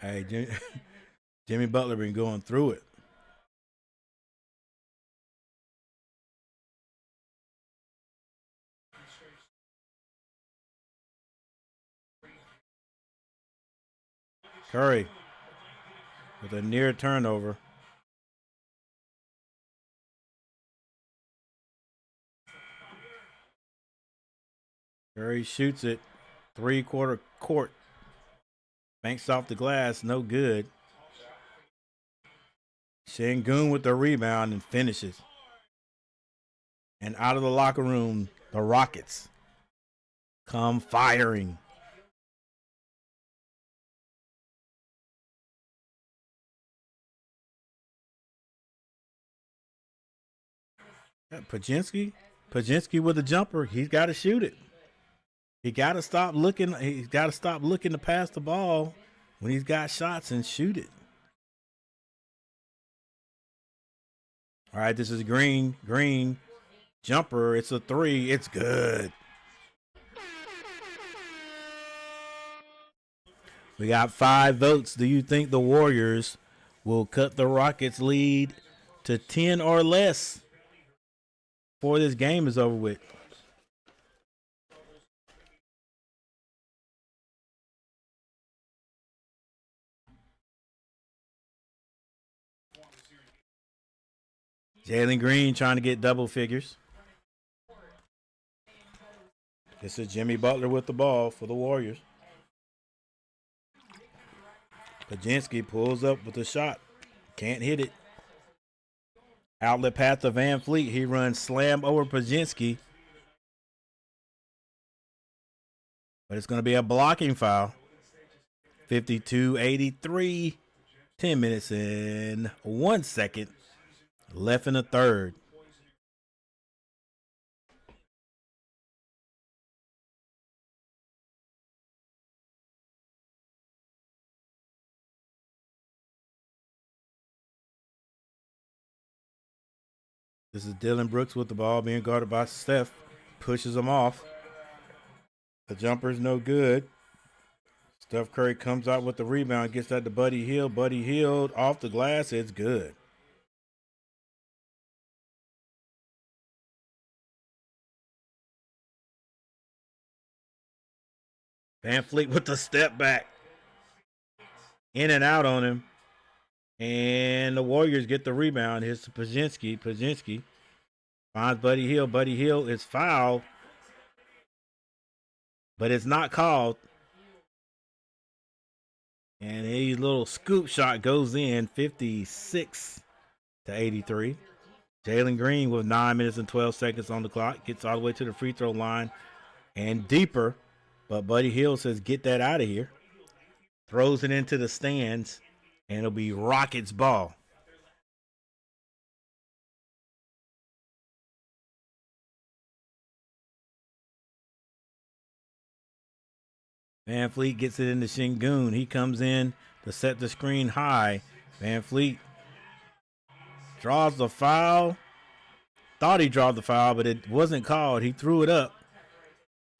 Hey, Jimmy Butler been going through it. Curry with a near turnover. Curry shoots it. 3/4 court. Banks off the glass. No good. Şengün with the rebound and finishes. And out of the locker room, the Rockets come firing. Pajinski with a jumper. He's got to shoot it. He got to stop looking. He's got to stop looking to pass the ball when he's got shots and shoot it. All right, this is Green. Green jumper. It's a 3. It's good. We got 5 votes. Do you think the Warriors will cut the Rockets' lead to 10 or less before this game is over with? Jalen Green trying to get double figures. This is Jimmy Butler with the ball for the Warriors. Pajinski pulls up with a shot. Can't hit it. Outlet pass to Van Fleet. He runs slam over Pajinski. But it's going to be a blocking foul. 52-83. 10 minutes and 1 second left in the third. This is Dylan Brooks with the ball being guarded by Steph. Pushes him off. The jumper's no good. Steph Curry comes out with the rebound, gets that to Buddy Hield. Buddy Hield off the glass. It's good. Van Fleet with the step back. In and out on him. And the Warriors get the rebound. Here's to Pajinski. Pajinski finds Buddy Hield. Buddy Hield is fouled. But it's not called. And a little scoop shot goes in, 56-83. Jalen Green with 9 minutes and 12 seconds on the clock. Gets all the way to the free throw line and deeper. But Buddy Hield says, get that out of here. Throws it into the stands, and it'll be Rockets ball. Van Fleet gets it into Şengün. He comes in to set the screen high. Van Fleet draws the foul. Thought he drawed the foul, but it wasn't called. He threw it up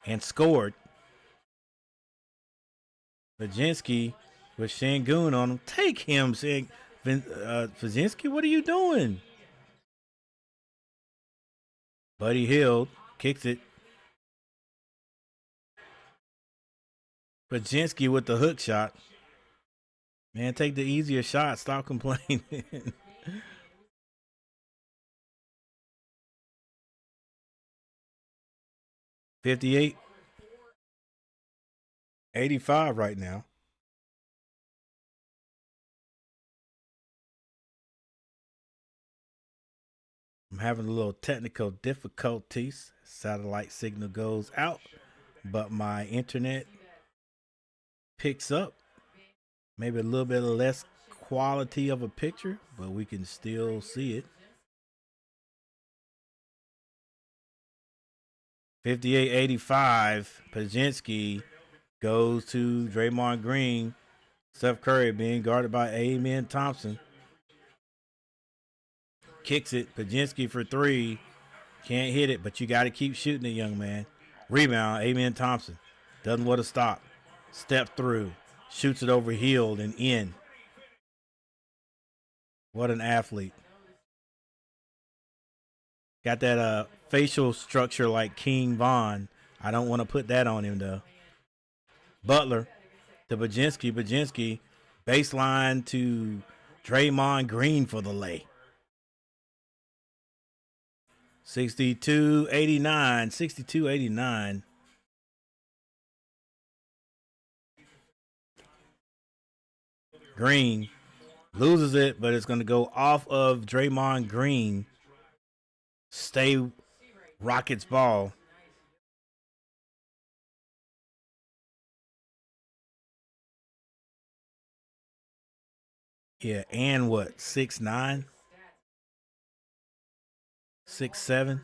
and scored. Pajinski with Şengün on him. Take him, Pajinski. What are you doing? Buddy Hield kicks it. Pajinski with the hook shot. Man, take the easier shot. Stop complaining. $58-85 right now. I'm having a little technical difficulties. Satellite signal goes out, but my internet picks up. Maybe a little bit less quality of a picture, but we can still see it. 58-85. Pajinski goes to Draymond Green. Steph Curry being guarded by Amen Thompson. Kicks it. Pajinski for 3. Can't hit it, but you got to keep shooting it, young man. Rebound, Amen Thompson. Doesn't want to stop. Step through. Shoots it over Hield and in. What an athlete. Got that facial structure like King Von. I don't want to put that on him though. Butler to Baginski. Baginski baseline to Draymond Green for the lay. 62-89. 62-89. Green loses it, but it's going to go off of Draymond Green. Stay Rockets ball. Yeah, and what? 6'9"? 6'7"?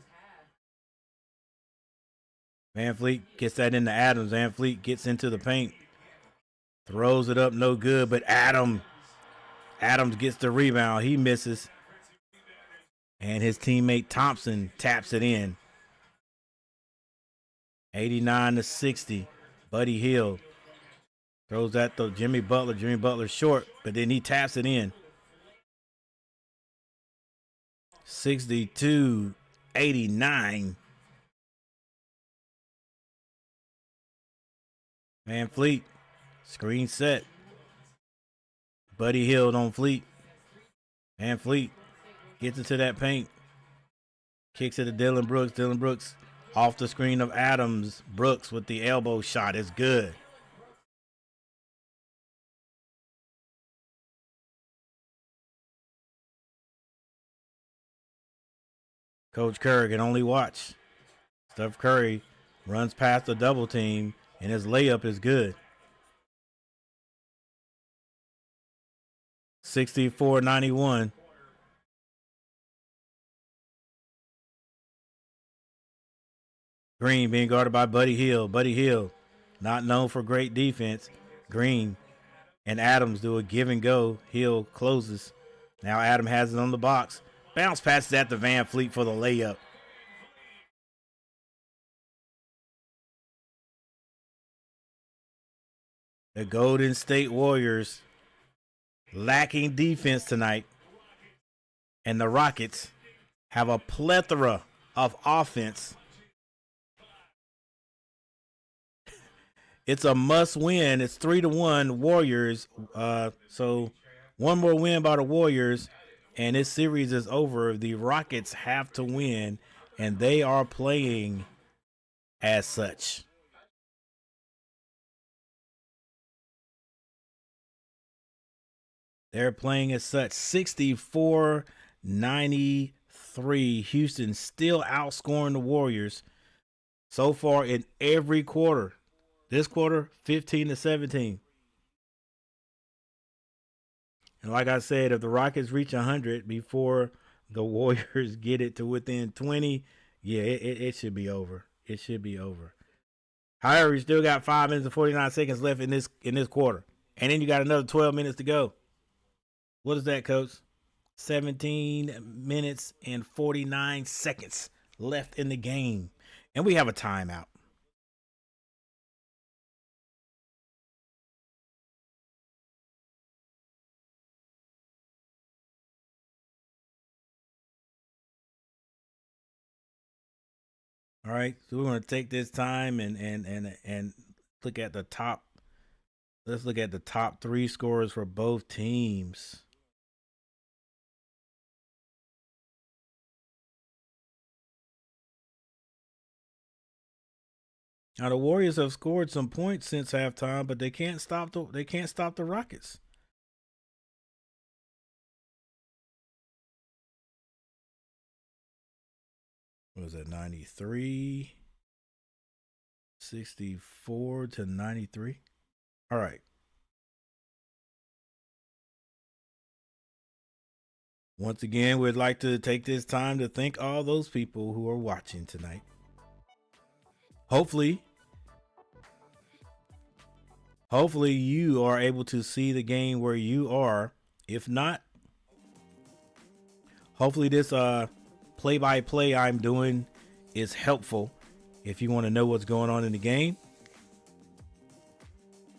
VanVleet gets that into Adams. VanVleet gets into the paint. Throws it up, no good, but Adams gets the rebound. He misses. And his teammate Thompson taps it in. 89-60. Buddy Hield throws that to Jimmy Butler. Jimmy Butler short, but then he taps it in. 62-89. VanVleet. Screen set. Buddy Hield on Fleet. VanVleet gets into that paint. Kicks it to Dillon Brooks. Dillon Brooks off the screen of Adams. Brooks with the elbow shot is good. Coach Curry can only watch. Steph Curry runs past the double team, and his layup is good. 64-91. Green being guarded by Buddy Hield. Buddy Hield, not known for great defense. Green and Adams do a give and go. Hield closes. Now Adams has it on the box. Bounce passes that to VanVleet for the layup. The Golden State Warriors lacking defense tonight, and the Rockets have a plethora of offense. It's a must win. It's 3-1 Warriors. So one more win by the Warriors, and this series is over. The Rockets have to win, and they are playing as such. They're playing as such. 64-93. Houston still outscoring the Warriors so far in every quarter. This quarter, 15-17. And like I said, if the Rockets reach 100 before the Warriors get it to within 20, yeah, it should be over. It should be over. However, you still got 5 minutes and 49 seconds left in this quarter. And then you got another 12 minutes to go. What is that, Coach? 17 minutes and 49 seconds left in the game. And we have a timeout. All right, so we're going to take this time and look at the top. Let's look at the top 3 scorers for both teams. Now the Warriors have scored some points since halftime, but they can't stop the Rockets. What was that, 93? 64-93. All right. Once again, we'd like to take this time to thank all those people who are watching tonight. Hopefully you are able to see the game where you are. If not, hopefully this play-by-play I'm doing is helpful if you want to know what's going on in the game.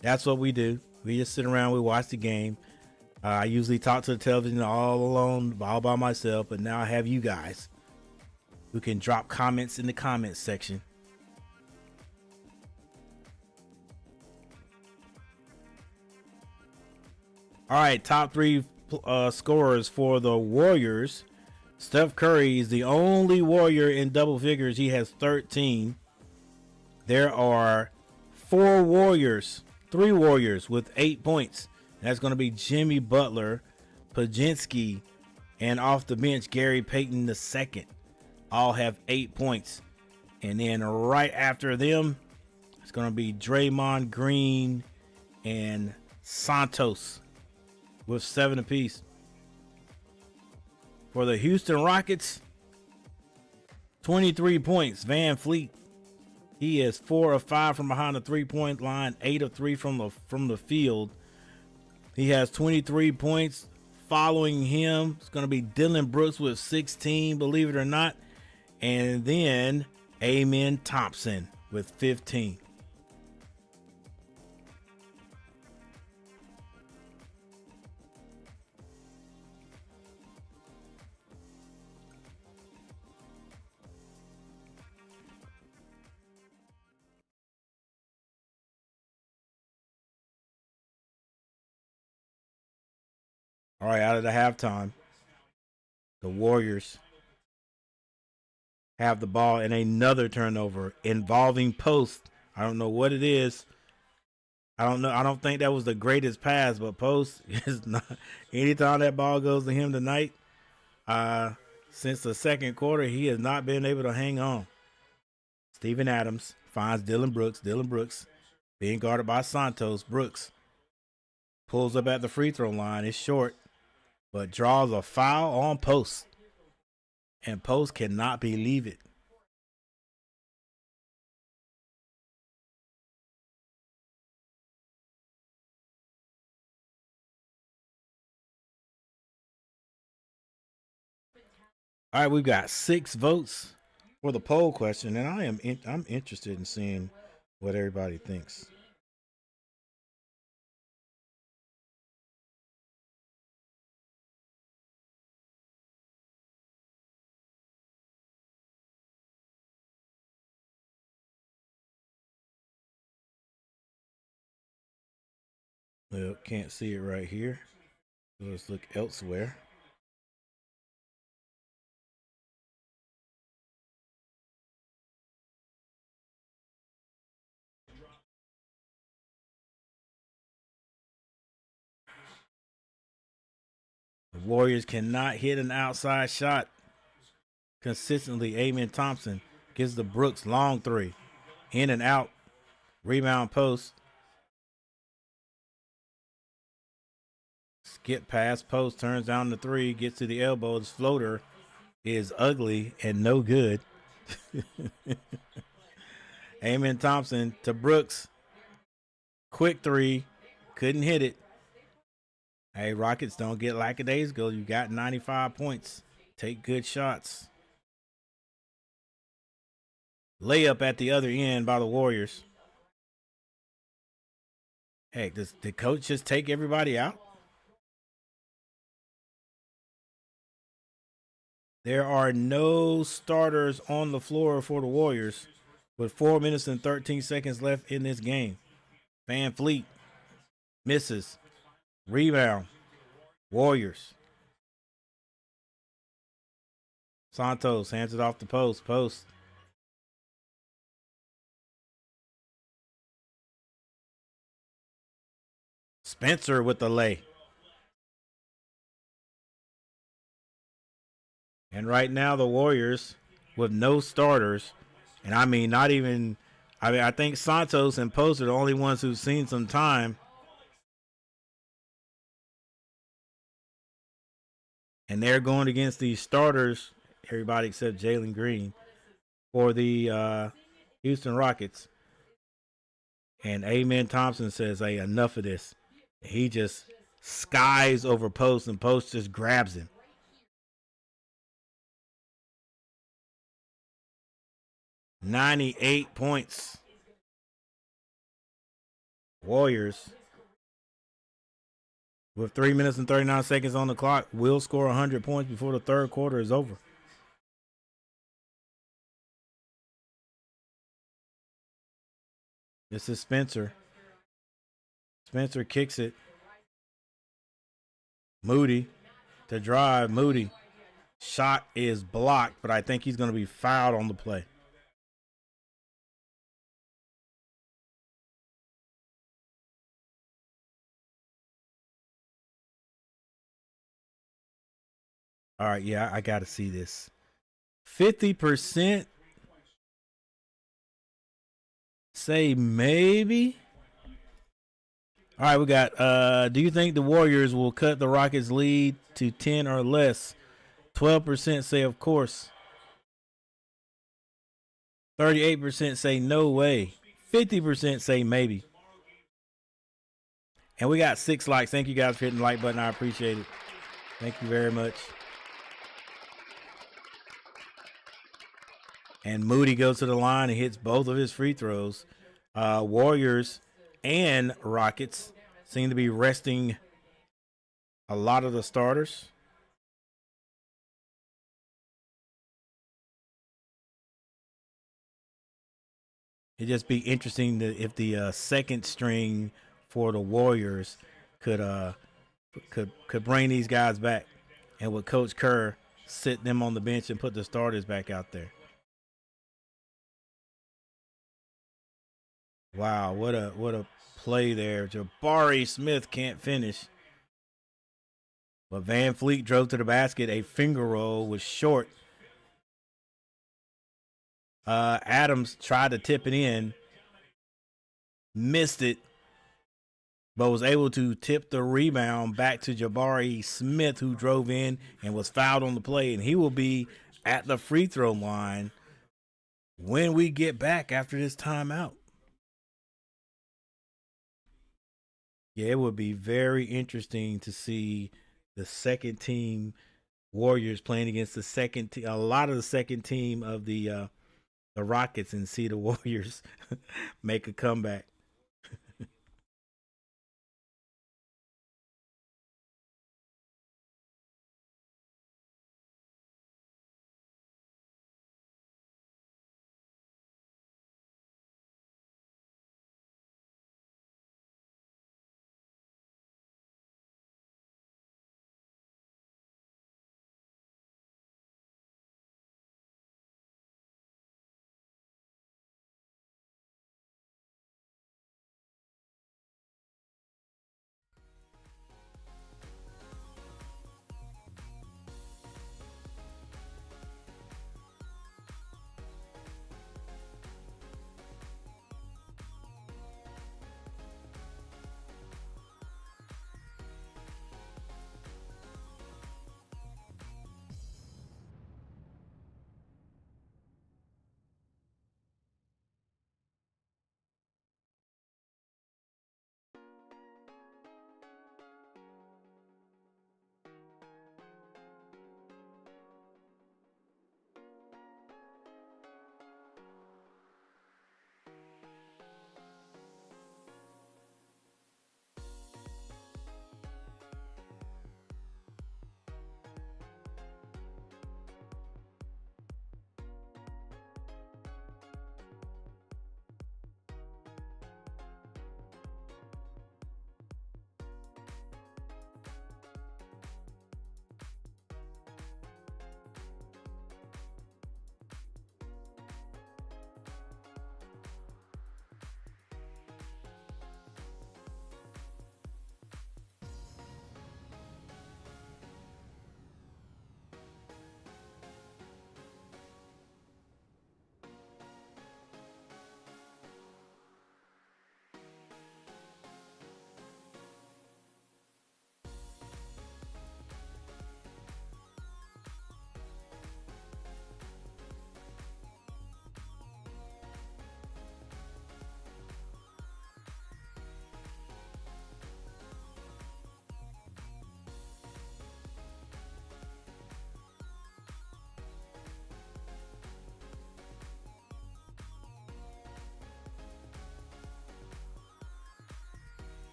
That's what we do. We just sit around, we watch the game. I usually talk to the television all alone, all by myself, but now I have you guys who can drop comments in the comments section. All right, top three scorers for the Warriors. Steph Curry is the only Warrior in double figures. He has 13. There are three Warriors with 8 points. That's going to be Jimmy Butler, Pajinski, and off the bench, Gary Payton II. All have 8 points. And then right after them, it's going to be Draymond Green and Santos with 7 apiece. For the Houston Rockets, 23 points. Van Fleet. He is 4 of 5 from behind the 3-point line, 8 of 3 from the field. He has 23 points. Following him, it's going to be Dylan Brooks with 16, believe it or not. And then Amen Thompson with 15. All right, out of the halftime, the Warriors have the ball and another turnover involving Post. I don't know what it is. I don't know. I don't think that was the greatest pass, but Post is not. Anytime that ball goes to him tonight, since the second quarter, he has not been able to hang on. Steven Adams finds Dylan Brooks. Dylan Brooks being guarded by Santos. Brooks pulls up at the free throw line. It's short, but draws a foul on Post. And Post cannot believe it. All right, we've got 6 votes for the poll question, and I'm interested in seeing what everybody thinks. Well, can't see it right here. So let's look elsewhere. The Warriors cannot hit an outside shot consistently. Amen Thompson gives the Brooks long three. In and out. Rebound Post. Skip past Post. Turns down the three. Gets to the elbow. His floater is ugly and no good. Amen Thompson to Brooks. Quick three. Couldn't hit it. Hey, Rockets, don't get lackadaisical. You got 95 points. Take good shots. Layup at the other end by the Warriors. Heck, does the coach just take everybody out? There are no starters on the floor for the Warriors with 4 minutes and 13 seconds left in this game. Van Fleet misses. Rebound. Warriors. Santos hands it off to Post. Post. Spencer with the lay. And right now the Warriors with no starters, and I mean not even I think Santos and Post are the only ones who've seen some time. And they're going against these starters, everybody except Jalen Green, for the Houston Rockets. And Amen Thompson says, hey, enough of this. He just skies over Post, and Post just grabs him. $98 points. Warriors With 3 minutes and 39 seconds on the clock, will score 100 points before the third quarter is over. This is Spencer. Spencer kicks it. Moody to drive. Moody. Shot is blocked, but I think he's going to be fouled on the play. All right, yeah, I got to see this. 50% say maybe. All right, we got do you think the Warriors will cut the Rockets lead to 10 or less? 12% say of course. 38% say no way. 50% say maybe. And we got 6 likes. Thank you guys for hitting the like button. I appreciate it. Thank you very much. And Moody goes to the line and hits both of his free throws. Warriors and Rockets seem to be resting a lot of the starters. It'd just be interesting if the second string for the Warriors could bring these guys back, and with Coach Kerr sit them on the bench and put the starters back out there. Wow, what a play there. Jabari Smith can't finish. But Van Fleet drove to the basket. A finger roll was short. Adams tried to tip it in, missed it, but was able to tip the rebound back to Jabari Smith, who drove in and was fouled on the play. And he will be at the free throw line when we get back after this timeout. Yeah, it would be very interesting to see the second team Warriors playing against the second team, a lot of the second team of the Rockets, and see the Warriors make a comeback.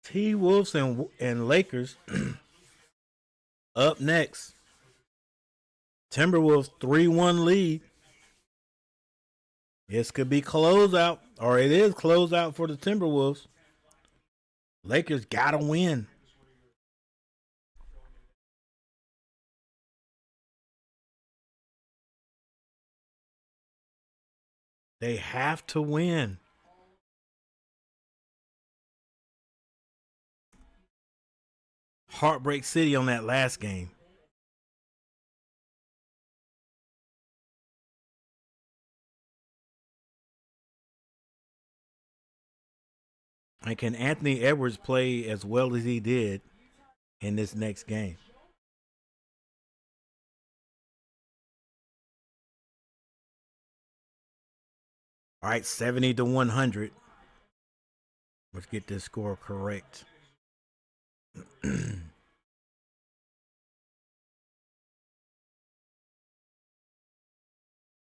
T-Wolves and Lakers up next. Timberwolves 3-1 lead. This could be closeout, or it is closeout for the Timberwolves. Lakers gotta win. They have to win. Heartbreak City on that last game. And can Anthony Edwards play as well as he did in this next game? All right, 70-100. Let's get this score correct.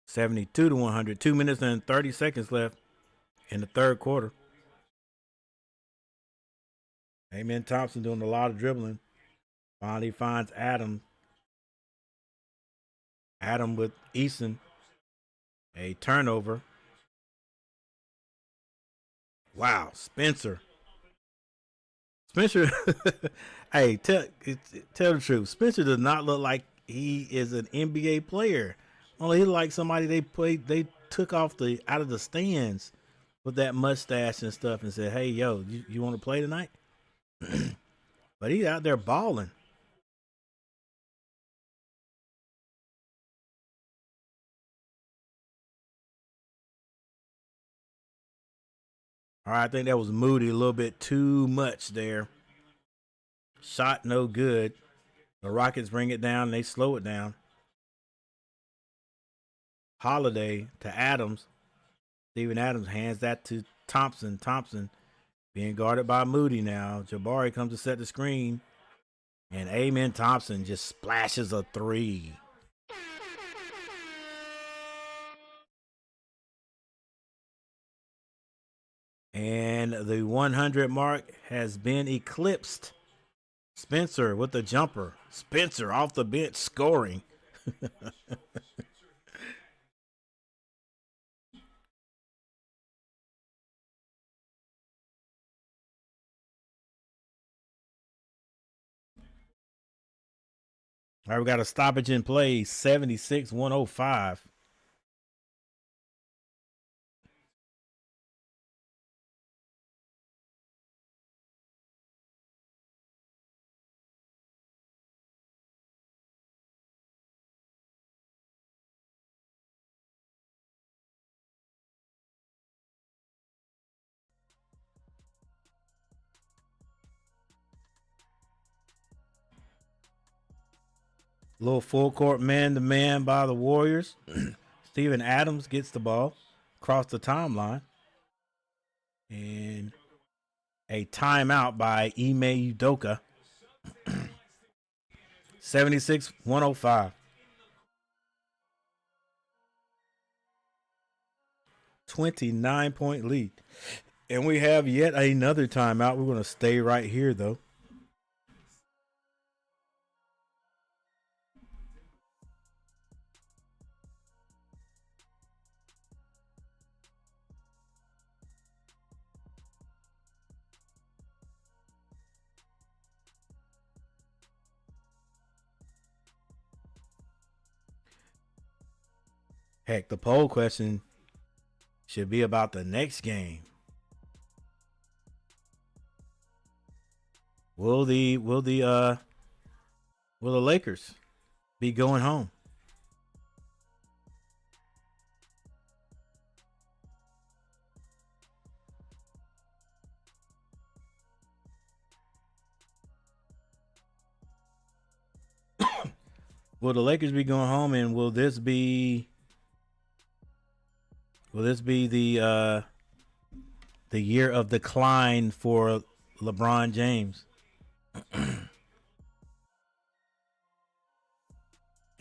72-100. 2 minutes and 30 seconds left in the third quarter. Amen Thompson doing a lot of dribbling. Finally finds Adam. Adam with Eason. A turnover. Wow, Spencer. Hey, tell the truth. Spencer does not look like he is an NBA player. Only he look like somebody they took off out of the stands with that mustache and stuff and said, "Hey, yo, you want to play tonight?" But he's out there balling. All right, I think that was Moody a little bit too much there. Shot no good. The Rockets bring it down and they slow it down. Holiday to Adams. Steven Adams hands that to Thompson. Thompson being guarded by Moody now. Jabari comes to set the screen. And Amen Thompson just splashes a three. And the 100 mark has been eclipsed. Spencer with the jumper. Spencer off the bench scoring. All right, we got a stoppage in play, 76-105. Little full court man-to-man by the Warriors. Steven Adams gets the ball across the timeline. And a timeout by Ime Udoka. 76-105. 29-point lead. And we have yet another timeout. We're going to stay right here, though. Heck, the poll question should be about the next game. Will the Lakers be going home? Will the Lakers be going home, and will this be the year of decline for LeBron James?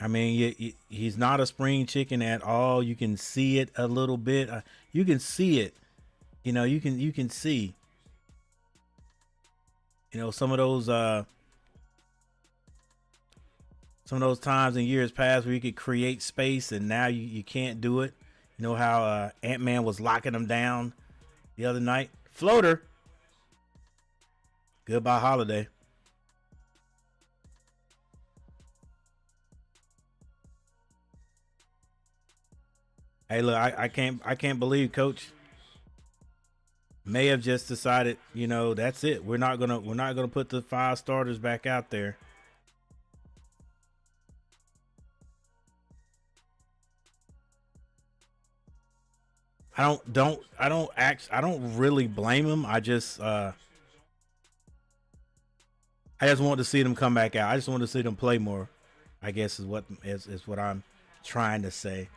I mean, he's not a spring chicken at all. You can see it a little bit. You can see it. You can see. some of those times in years past where you could create space and now you can't do it. You know how Ant-Man was locking them down the other night? Floater. Goodbye, Holiday. Hey, look, I can't believe Coach may have just decided, that's it. We're not gonna put the 5 starters back out there. I don't really blame him. I just want to see them come back out. I just want to see them play more. I guess is what I'm trying to say.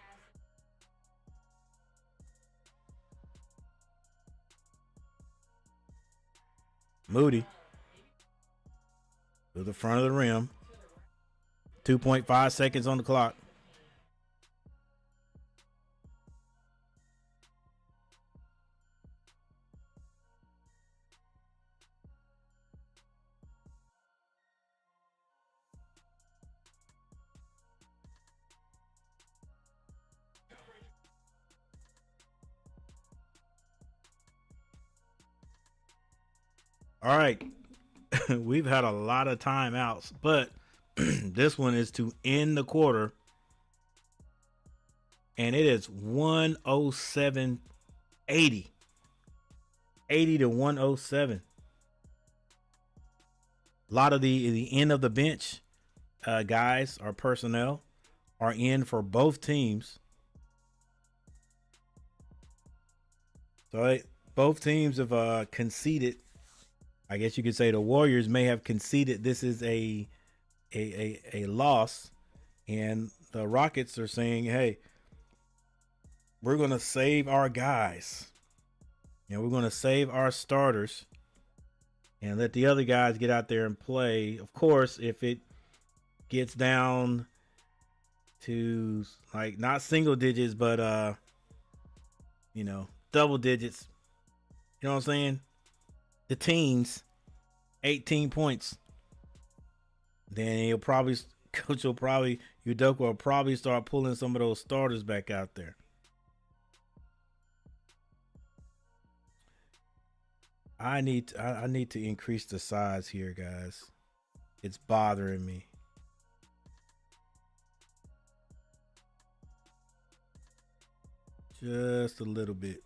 Moody to the front of the rim. 2.5 seconds on the clock. All right. We've had a lot of timeouts, but this one is to end the quarter, and it is 107 80. 80 to 107. A lot of the end of the bench guys or personnel are in for both teams. So both teams have conceded. I guess you could say the Warriors may have conceded this is a loss, and the Rockets are saying, "Hey, we're going to save our guys, and we're going to save our starters, and let the other guys get out there and play." Of course, if it gets down to like not single digits, but double digits, you know what I'm saying? The teens, 18 points. Then Udoka will probably start pulling some of those starters back out there. I need to increase the size here, guys. It's bothering me. Just a little bit.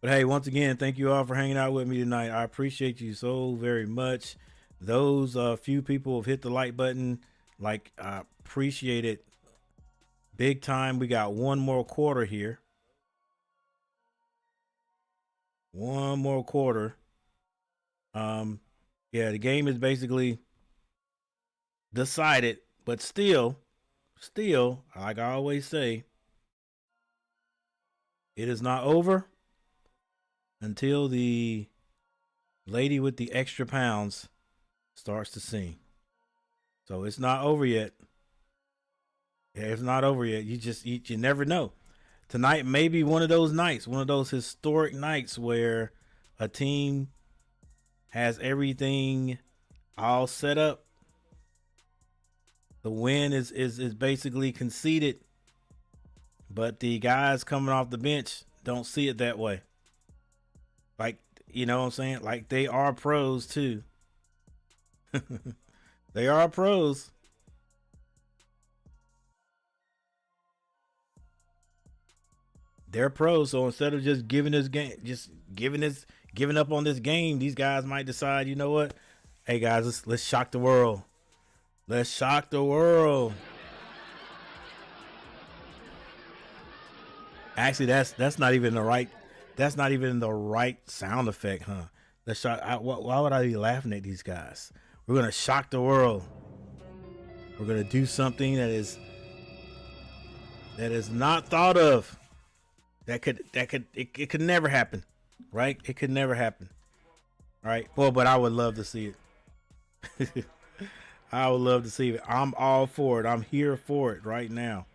But hey, once again, thank you all for hanging out with me tonight. I appreciate you so very much. Those few people have hit the like button. Like, I appreciate it big time. We got one more quarter here. One more quarter. Yeah, the game is basically decided, but still, like I always say, it is not over until the lady with the extra pounds starts to sing. So it's not over yet. Yeah, it's not over yet. You never know. Tonight may be one of those nights, one of those historic nights where a team has everything all set up. The win is basically conceded, but the guys coming off the bench don't see it that way. Like, you know what I'm saying? Like, they are pros too. They are pros. They're pros. So instead of just giving up on this game, these guys might decide, you know what? Hey guys, let's shock the world. Let's shock the world. Actually, that's not even the right. That's not even the right sound effect, huh? Let's shock. Why would I be laughing at these guys? We're gonna shock the world. We're gonna do something that is not thought of. It could never happen, right? It could never happen, right? Well, but I would love to see it. I would love to see it. I'm all for it. I'm here for it right now.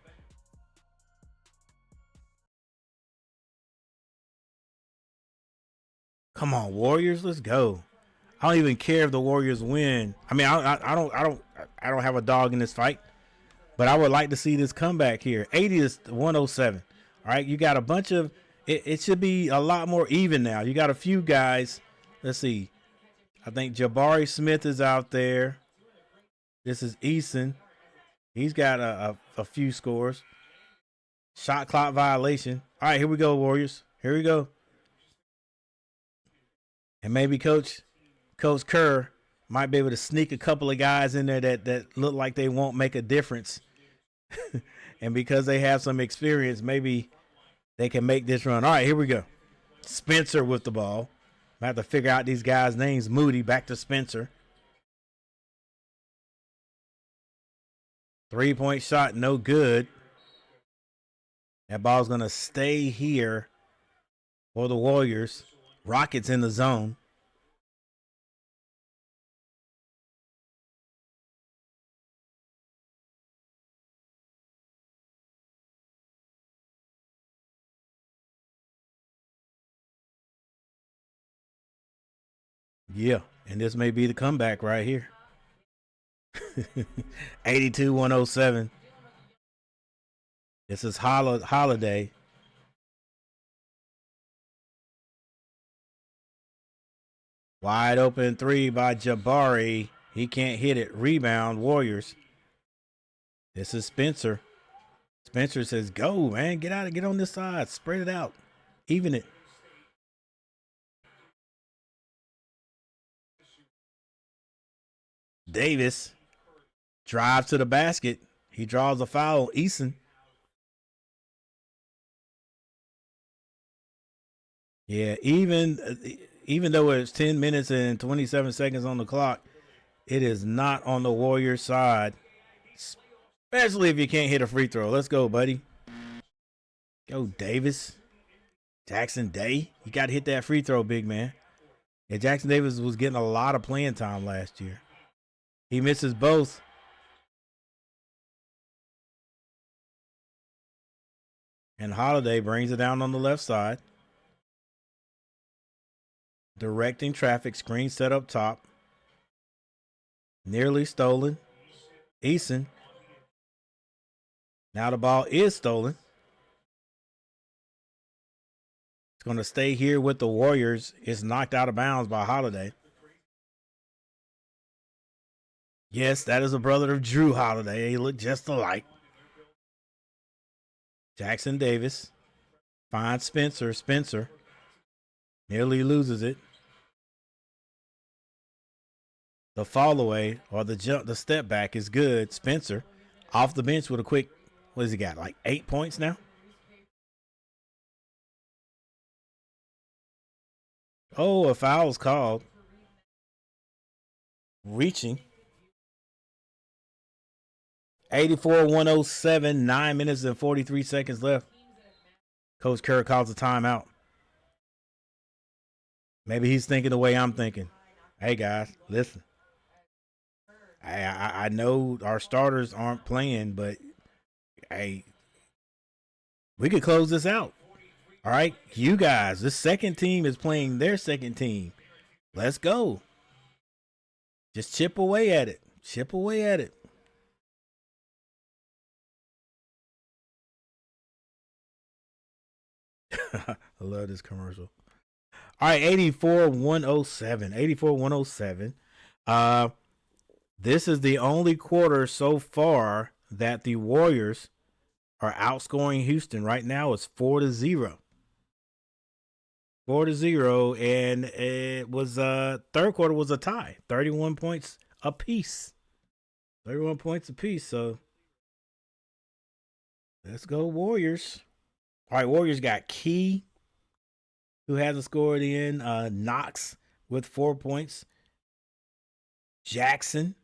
Come on, Warriors, let's go. I don't even care if the Warriors win. I mean, I don't have a dog in this fight, but I would like to see this comeback here. 80 is 107. All right, you got a bunch of. It should be a lot more even now. You got a few guys. Let's see. I think Jabari Smith is out there. This is Eason. He's got a few scores. Shot clock violation. All right, here we go, Warriors. Here we go. And maybe Coach Kerr might be able to sneak a couple of guys in there that look like they won't make a difference. And because they have some experience, maybe they can make this run. All right, here we go. Spencer with the ball. I have to figure out these guys' names. Moody, back to Spencer. 3-point shot, no good. That ball's going to stay here for the Warriors. Rockets in the zone. Yeah, and this may be the comeback right here. 82-107. This is Holiday. Wide open three by Jabari. He can't hit it. Rebound, Warriors. This is Spencer. Spencer says, go, man. Get on this side. Spread it out. Even it. Davis drives to the basket. He draws a foul. Eason. Yeah, even though it's 10 minutes and 27 seconds on the clock, it is not on the Warriors side, especially if you can't hit a free throw. Let's go, buddy. Go, Davis. Jackson Day. You got to hit that free throw, big man. Yeah, Jackson Davis was getting a lot of playing time last year. He misses both. And Holiday brings it down on the left side. Directing traffic, screen set up top. Nearly stolen. Eason. Now the ball is stolen. It's going to stay here with the Warriors. It's knocked out of bounds by Holiday. Yes, that is a brother of Drew Holiday. They look just alike. Jackson Davis finds Spencer. Spencer nearly loses it. The fall away or the step back is good. Spencer off the bench with a quick, what has he got? Like 8 points now? Oh, a foul's called. Reaching. 84-107, 9 minutes and 43 seconds left. Coach Kerr calls a timeout. Maybe he's thinking the way I'm thinking. Hey, guys, listen. I know our starters aren't playing, but, hey, we could close this out. All right, you guys, the second team is playing their second team. Let's go. Just chip away at it. Chip away at it. I love this commercial. All right, 84-107. 84-107. This is the only quarter so far that the Warriors are outscoring Houston. Right now it's 4-0. 4-0, and it was third quarter was a tie. 31 points apiece. 31 points apiece. So let's go, Warriors. All right, Warriors got Key, who hasn't scored in. Knox with 4 points. Jackson.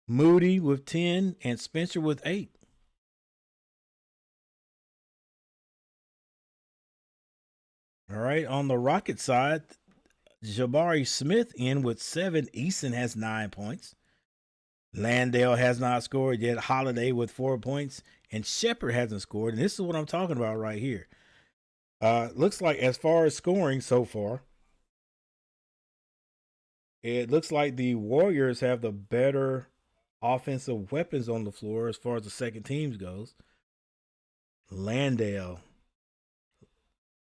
Moody with 10, and Spencer with 8. All right, on the Rocket side, Jabari Smith in with 7. Eason has 9 points. Landale has not scored yet. Holiday with 4 points. And Shepard hasn't scored. And this is what I'm talking about right here. Looks like as far as scoring so far, it looks like the Warriors have the better offensive weapons on the floor as far as the second teams goes. Landale,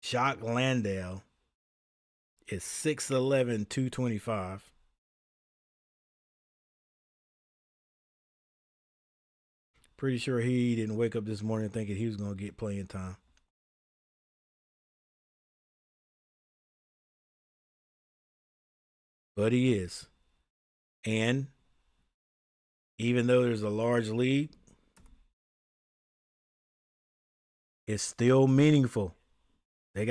Jock Landale is 6'11", 225. Pretty sure he didn't wake up this morning thinking he was going to get playing time. But he is. And even though there's a large lead, it's still meaningful. They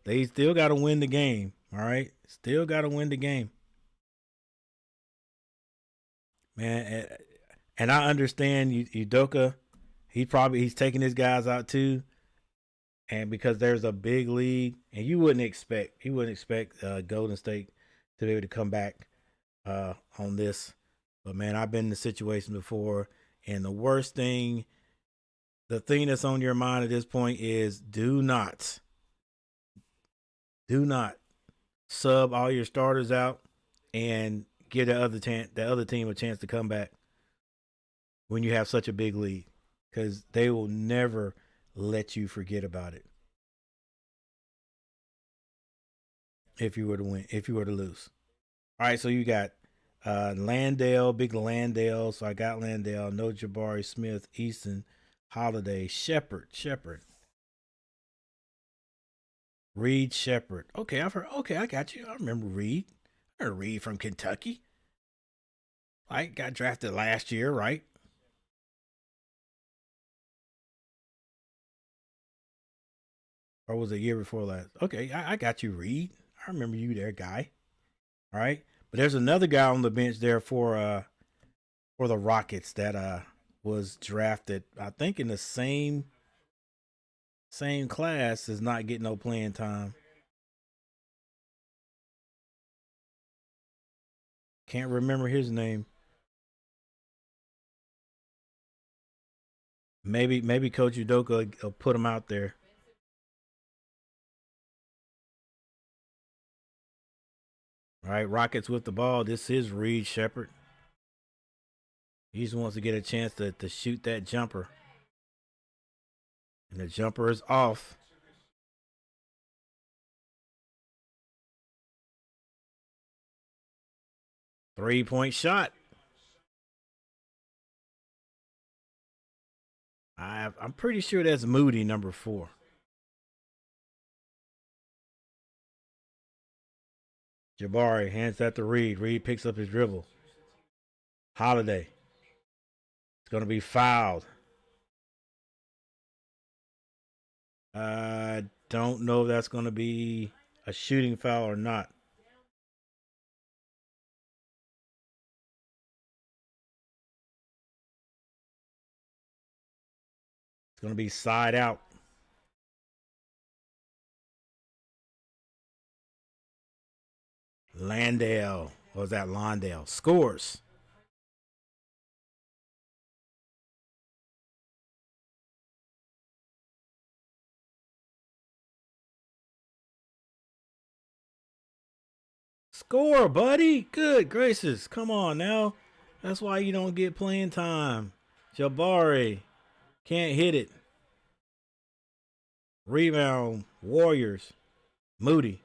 they still gotta win the game. All right, still gotta win the game, man. And I understand Udoka. He's taking his guys out too, and because there's a big lead, and you wouldn't expect Golden State to be able to come back on this. But man, I've been in the situation before, and the thing that's on your mind at this point is do not sub all your starters out and give the other team a chance to come back when you have such a big lead, because they will never let you forget about it if you were to lose. All right, so you got Landale, big Landale. So I got Landale, no Jabari Smith, Easton, Holiday, Shepard, Reed, Shepard. Okay, I've heard. Okay, I got you. I remember Reed. I heard Reed from Kentucky. Like got drafted last year, right? Or was it a year before last? Okay, I got you, Reed. I remember you there, guy. All right, but there's another guy on the bench there for the Rockets that was drafted, I think in the same class, is not getting no playing time. Can't remember his name. Maybe Coach Udoka will put him out there. All right, Rockets with the ball. This is Reed Shepard. He just wants to get a chance to shoot that jumper. And the jumper is off. Three-point shot. I'm pretty sure that's Moody, number 4. Jabari hands that to Reed. Reed picks up his dribble. Holiday. It's going to be fouled. I don't know if that's going to be a shooting foul or not. It's going to be side out. Landale. What was that? Londale scores. Score, buddy. Good gracious. Come on now. That's why you don't get playing time. Jabari can't hit it. Rebound, Warriors. Moody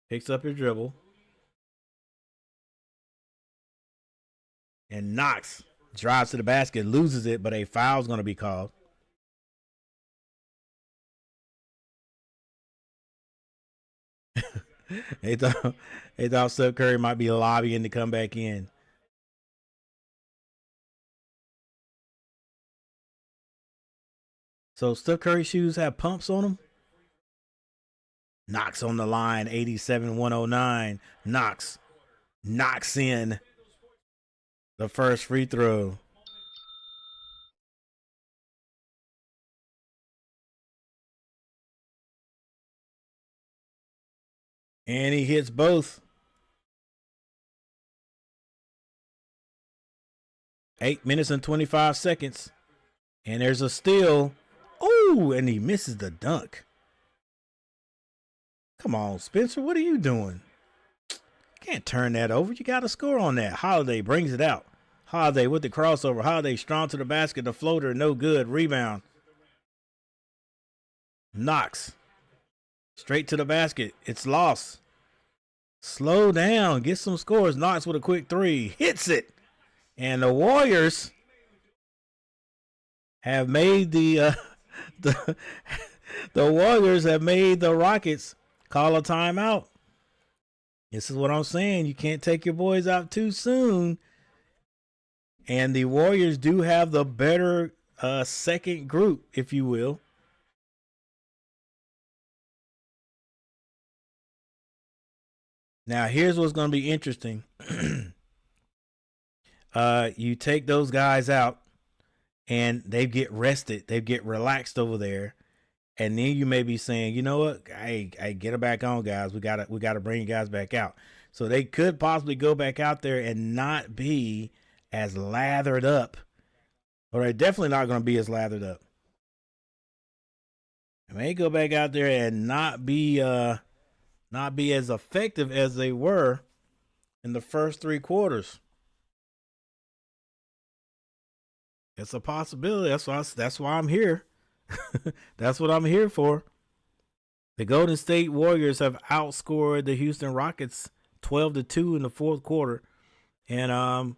picks up his dribble. And Knox drives to the basket, loses it, but a foul's going to be called. they thought Steph Curry might be lobbying to come back in. So Steph Curry shoes have pumps on them. Knox on the line, 87-109. Knox knocks in the first free throw. And he hits both. 8 minutes and 25 seconds. And there's a steal. Oh, and he misses the dunk. Come on, Spencer. What are you doing? Can't turn that over. You got to score on that. Holiday brings it out. Holiday with the crossover. Holiday strong to the basket. The floater, no good. Rebound. Knox. Straight to the basket. It's lost. Slow down. Get some scores. Knox with a quick three. Hits it. And the Warriors have made the Warriors have made the Rockets call a timeout. This is what I'm saying. You can't take your boys out too soon. And the Warriors do have the better second group, if you will. Now, here's what's going to be interesting. You take those guys out, and they get rested. They get relaxed over there. And then you may be saying, you know what? Hey, get them back on, guys. We gotta bring you guys back out. So they could possibly go back out there and not be as lathered up. Or they're definitely not going to be as lathered up. They may go back out there and not be as effective as they were in the first three quarters. It's a possibility. That's why I'm here. That's what I'm here for. The Golden State Warriors have outscored the Houston Rockets 12-2 in the fourth quarter, and I'm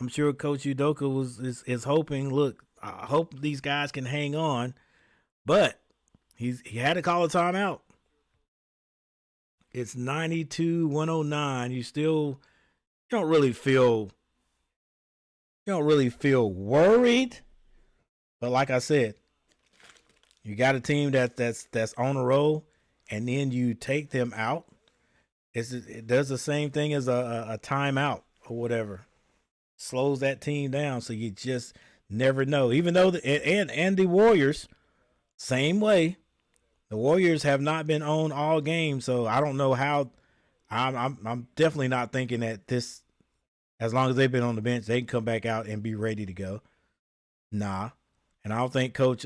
sure Coach Udoka is hoping. Look, I hope these guys can hang on, but he had to call a timeout. It's 92-109. You don't really feel worried, but like I said, you got a team that's on a roll, and then you take them out. It does the same thing as a timeout or whatever. Slows that team down, so you just never know. Even though and the Warriors, same way. The Warriors have not been on all game, so I don't know how. I'm definitely not thinking that this, as long as they've been on the bench, they can come back out and be ready to go. Nah, and I don't think Coach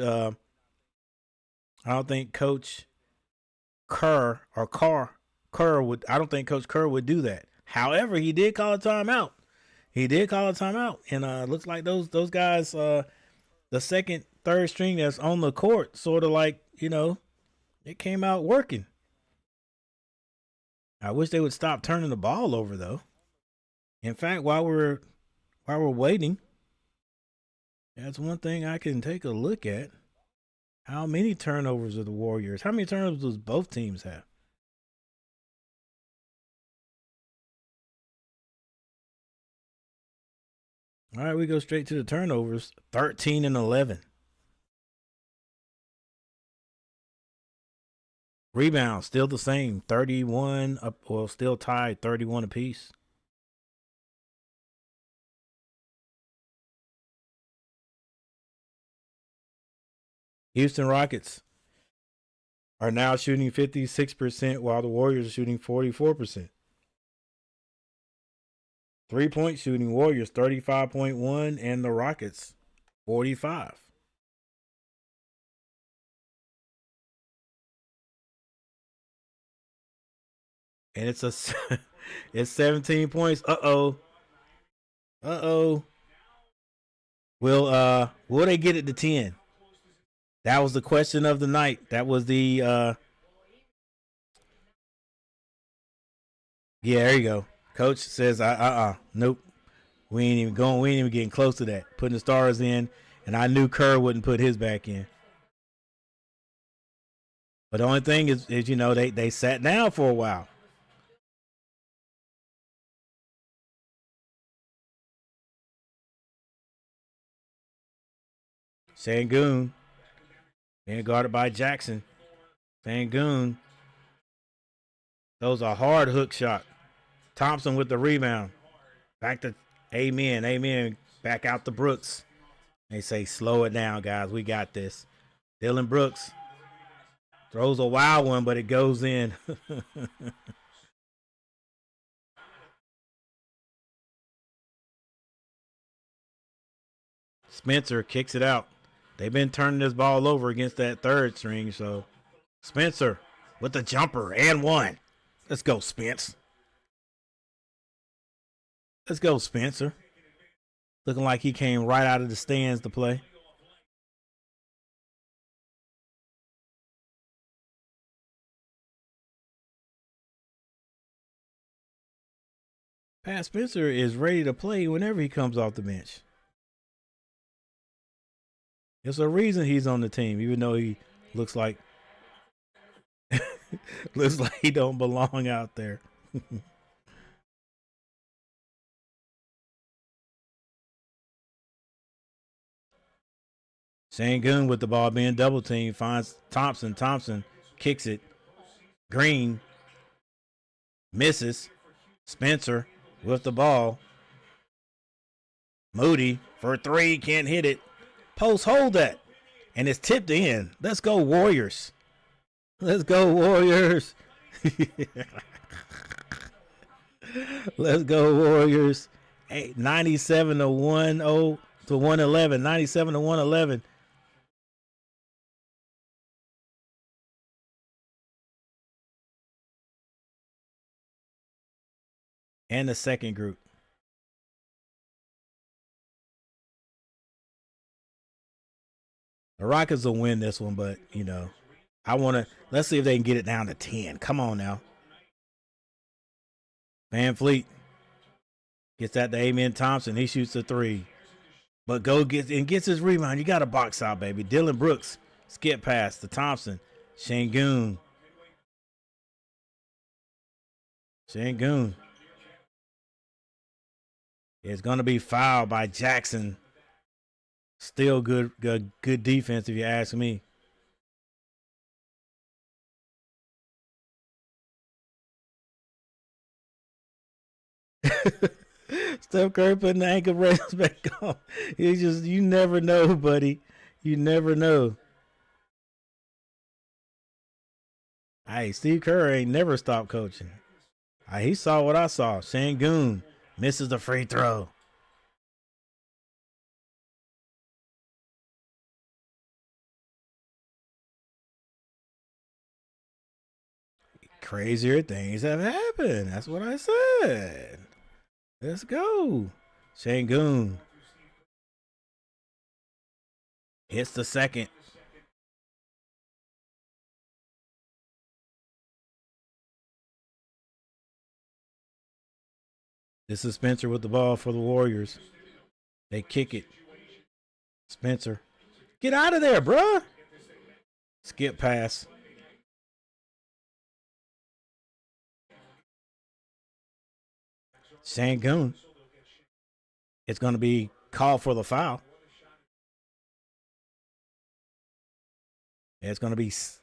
Kerr would. I don't think Coach Kerr would do that. However, he did call a timeout. And looks like those guys, the second, third string that's on the court, sort of like, it came out working. I wish they would stop turning the ball over, though. In fact, while we're waiting, that's one thing I can take a look at. How many turnovers are the Warriors? How many turnovers does both teams have? All right, we go straight to the turnovers. 13 and 11. Rebounds still the same. 31 up, well, still tied, 31 apiece. Houston Rockets are now shooting 56%, while the Warriors are shooting 44%. 3-point shooting, Warriors 35.1, and the Rockets 45. And it's 17 points. Uh-oh. Will they get it to 10? That was the question of the night. That was the yeah, there you go. Coach says nope. We ain't even going. We ain't even getting close to that. Putting the stars in, and I knew Kerr wouldn't put his back in. But the only thing is they sat down for a while. Sengun being guarded by Jackson. Sengun. Those are hard hook shot. Thompson with the rebound. Back to Amen. Back out to Brooks. They say, slow it down, guys. We got this. Dylan Brooks throws a wild one, but it goes in. Spencer kicks it out. They've been turning this ball over against that third string, so Spencer with the jumper and one. Let's go, Spence. Let's go, Spencer. Looking like he came right out of the stands to play. Pat Spencer is ready to play whenever he comes off the bench. There's a reason he's on the team, even though he looks like he don't belong out there. Shangun with the ball being double teamed finds Thompson. Thompson kicks it. Green misses. Spencer with the ball. Moody for three, can't hit it. Post hold that. And it's tipped in. Let's go, Warriors. Let's go, Warriors. Let's go, Warriors. 97 to 111. 97 to 111. And the second group. The Rockets will win this one, but, you know, let's see if they can get it down to 10. Come on now. Van Fleet gets that to Amen Thompson. He shoots a three. But gets his rebound. You got to box out, baby. Dylan Brooks, skip pass to Thompson. Shangun. It's going to be fouled by Jackson. Still good defense, if you ask me. Steph Curry putting the ankle bracelets back on. You never know, buddy. You never know. Hey, Steve Kerr ain't never stopped coaching. He saw what I saw. Shangun misses the free throw. Crazier things have happened. That's what I said. Let's go. Shangun hits the second. This is Spencer with the ball for the Warriors. They kick it. Spencer. Get out of there, bruh. Skip pass. Shangun. It's going to be called for the foul. It's going to be. Is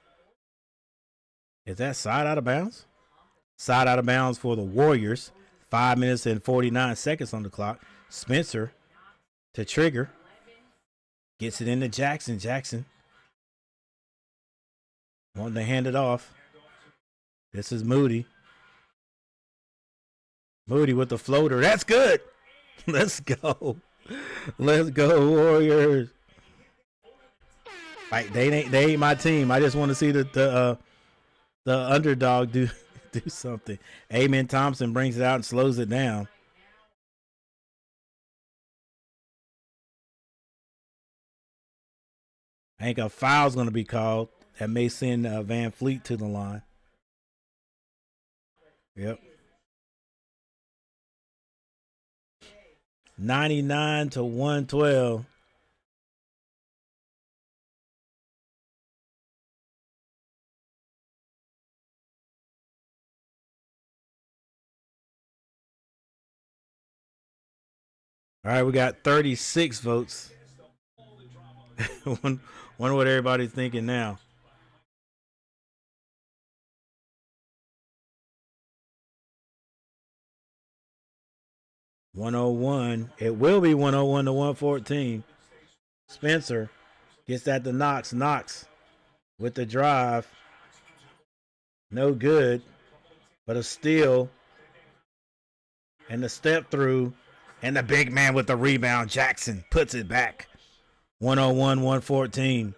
that side out of bounds? Side out of bounds for the Warriors. 5 minutes and 49 seconds on the clock. Spencer to trigger. Gets it into Jackson. Jackson wanting to hand it off. This is Moody. Moody with the floater. That's good. Let's go. Let's go, Warriors. Right, they ain't my team. I just want to see the underdog do something. Amen Thompson brings it out and slows it down. I think a foul's going to be called that may send Van Fleet to the line. Yep. 99 to 112. All right, we got 36 votes. Wonder what everybody's thinking now. $101. It will be 101 to 114. Spencer gets that to Knox. Knox with the drive. No good. But a steal. And the step through. And the big man with the rebound. Jackson puts it back. 101, 114.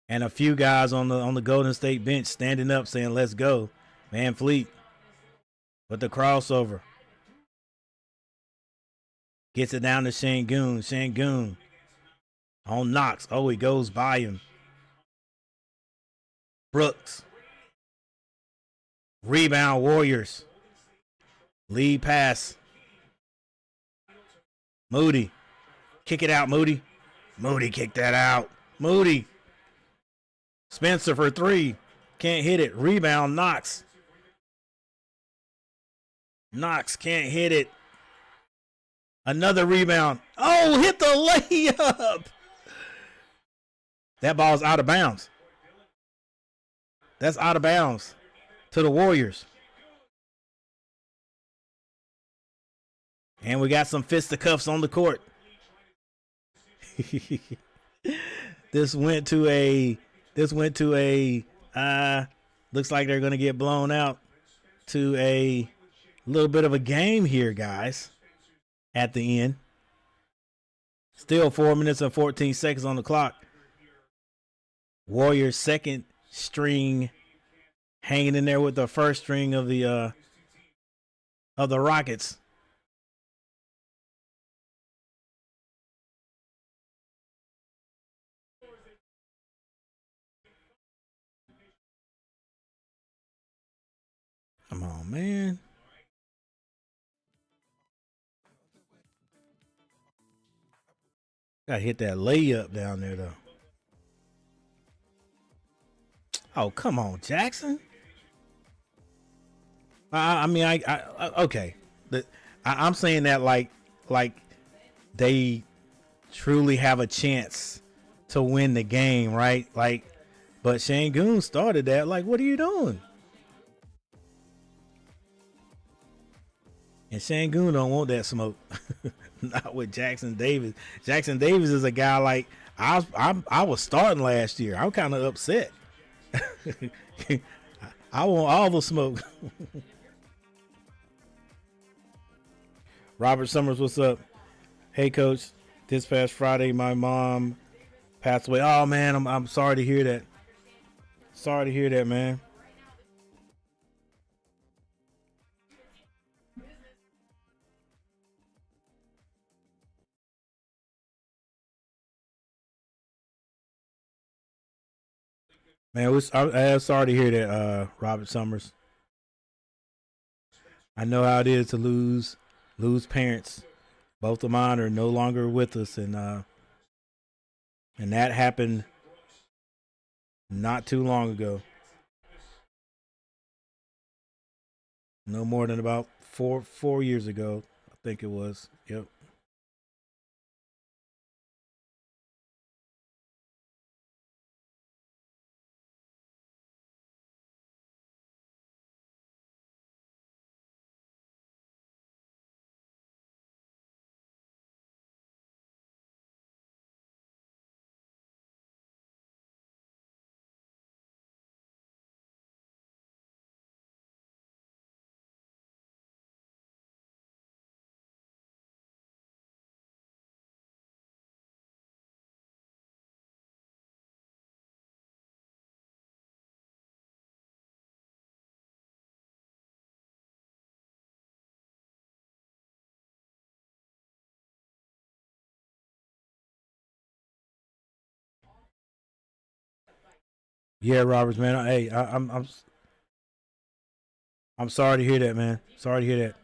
And a few guys on the Golden State bench standing up saying, "Let's go." Van Fleet with the crossover. Gets it down to Şengün. Şengün on Knox. Oh, he goes by him. Brooks. Rebound Warriors. Lead pass. Moody. Kick it out, Moody. Moody kicked that out. Moody. Spencer for three. Can't hit it. Rebound Knox. Knox can't hit it. Another rebound. Oh, hit the layup. That ball's out of bounds. That's out of bounds to the Warriors. And we got some fisticuffs on the court. This went to a looks like they're going to get blown out to a little bit of a game here, guys, at the end. Still 4 minutes and 14 seconds on the clock. Warriors second string hanging in there with the first string of the Rockets. Come on, man. Gotta hit that layup down there, though. Oh, come on, Jackson. I mean, okay. I'm saying that like they truly have a chance to win the game, right? Like, but Şengün started that. Like, what are you doing? And Şengün don't want that smoke. Not with Jackson Davis. Jackson Davis is a guy like I was starting last year. I'm kind of upset. I want all the smoke. Robert Summers, what's up? Hey, Coach. This past Friday, my mom passed away. Oh man, I'm sorry to hear that. Sorry to hear that, man. Man, I'm sorry to hear that, Robert Summers. I know how it is to lose parents. Both of mine are no longer with us, and that happened not too long ago. No more than about four years ago, I think it was. Yep. Yeah, Roberts, man. Hey, I'm sorry to hear that, man. Sorry to hear that.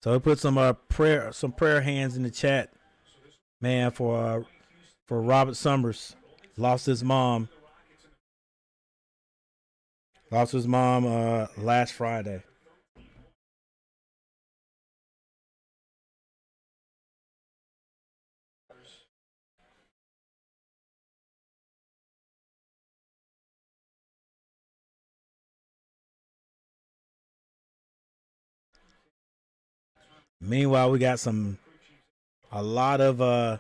So I put some prayer hands in the chat, man, for Robert Summers. Lost his mom. Lost his mom last Friday. Meanwhile, we got a lot of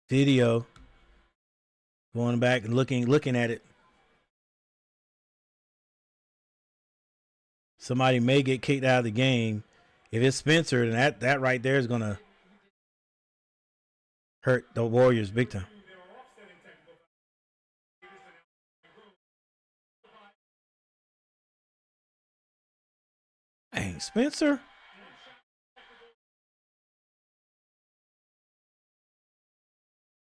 video going back and looking at it. Somebody may get kicked out of the game. If it's Spencer, then that right there is gonna hurt the Warriors big time. Dang, Spencer.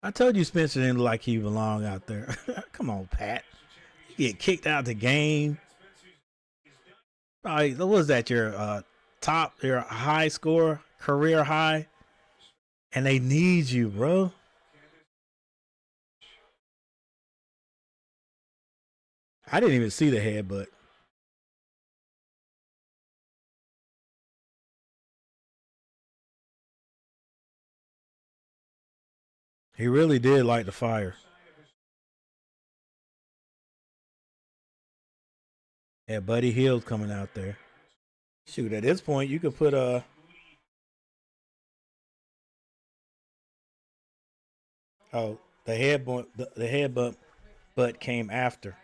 I told you Spencer didn't look like he belonged out there. Come on, Pat. You get kicked out the game. Probably, what was that? Your high score, career high, and they need you, bro. I didn't even see the headbutt. He really did light the fire. Yeah, Buddy Hield's coming out there. Shoot, at this point, you could put oh the head bump the head bump but came after.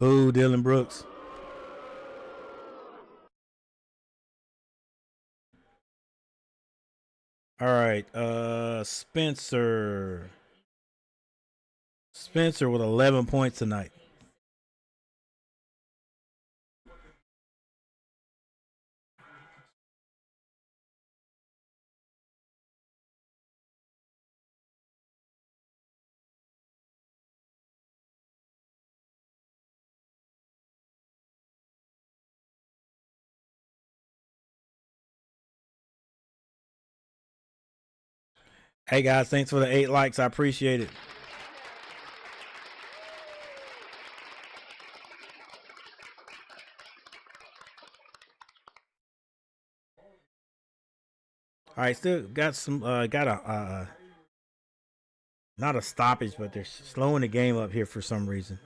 Ooh, Dylan Brooks. All right, Spencer. Spencer with 11 points tonight. Hey guys, thanks for the 8 likes. I appreciate it. All right, still got some got a not a stoppage, but they're slowing the game up here for some reason.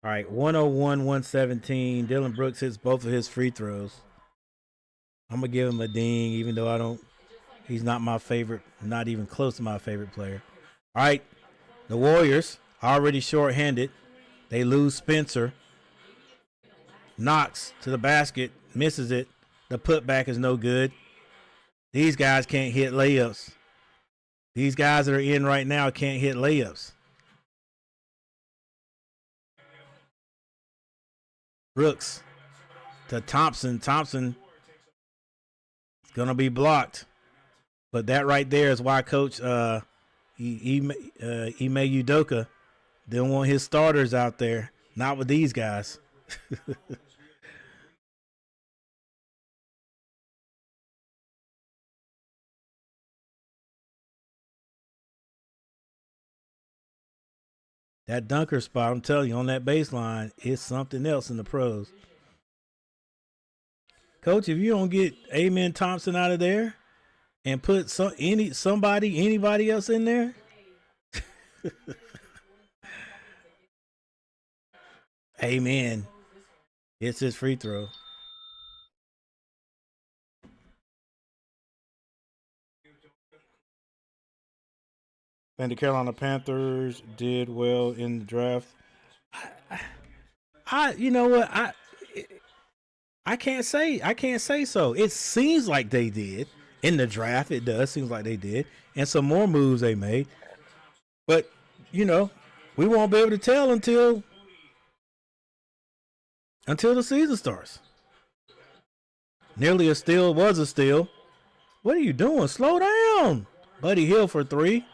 All right, 101, 117. Dylan Brooks hits both of his free throws. I'm gonna give him a ding, even though I don't. He's not my favorite, not even close to my favorite player. All right, the Warriors already shorthanded. They lose Spencer. Knox to the basket, misses it. The putback is no good. These guys can't hit layups. These guys that are in right now can't hit layups. Brooks to Thompson. Thompson is going to be blocked. But that right there is why Coach Ime Udoka didn't want his starters out there. Not with these guys. That dunker spot, I'm telling you, on that baseline, is something else in the pros. Coach, if you don't get Amen Thompson out of there and put anybody else in there, Amen. It's his free throw. And the Carolina Panthers did well in the draft. You know what, I can't say so. It seems like they did in the draft. It does seems like they did, and some more moves they made. But you know, we won't be able to tell until the season starts. Nearly a steal was a steal. What are you doing? Slow down, Buddy Hield for 3.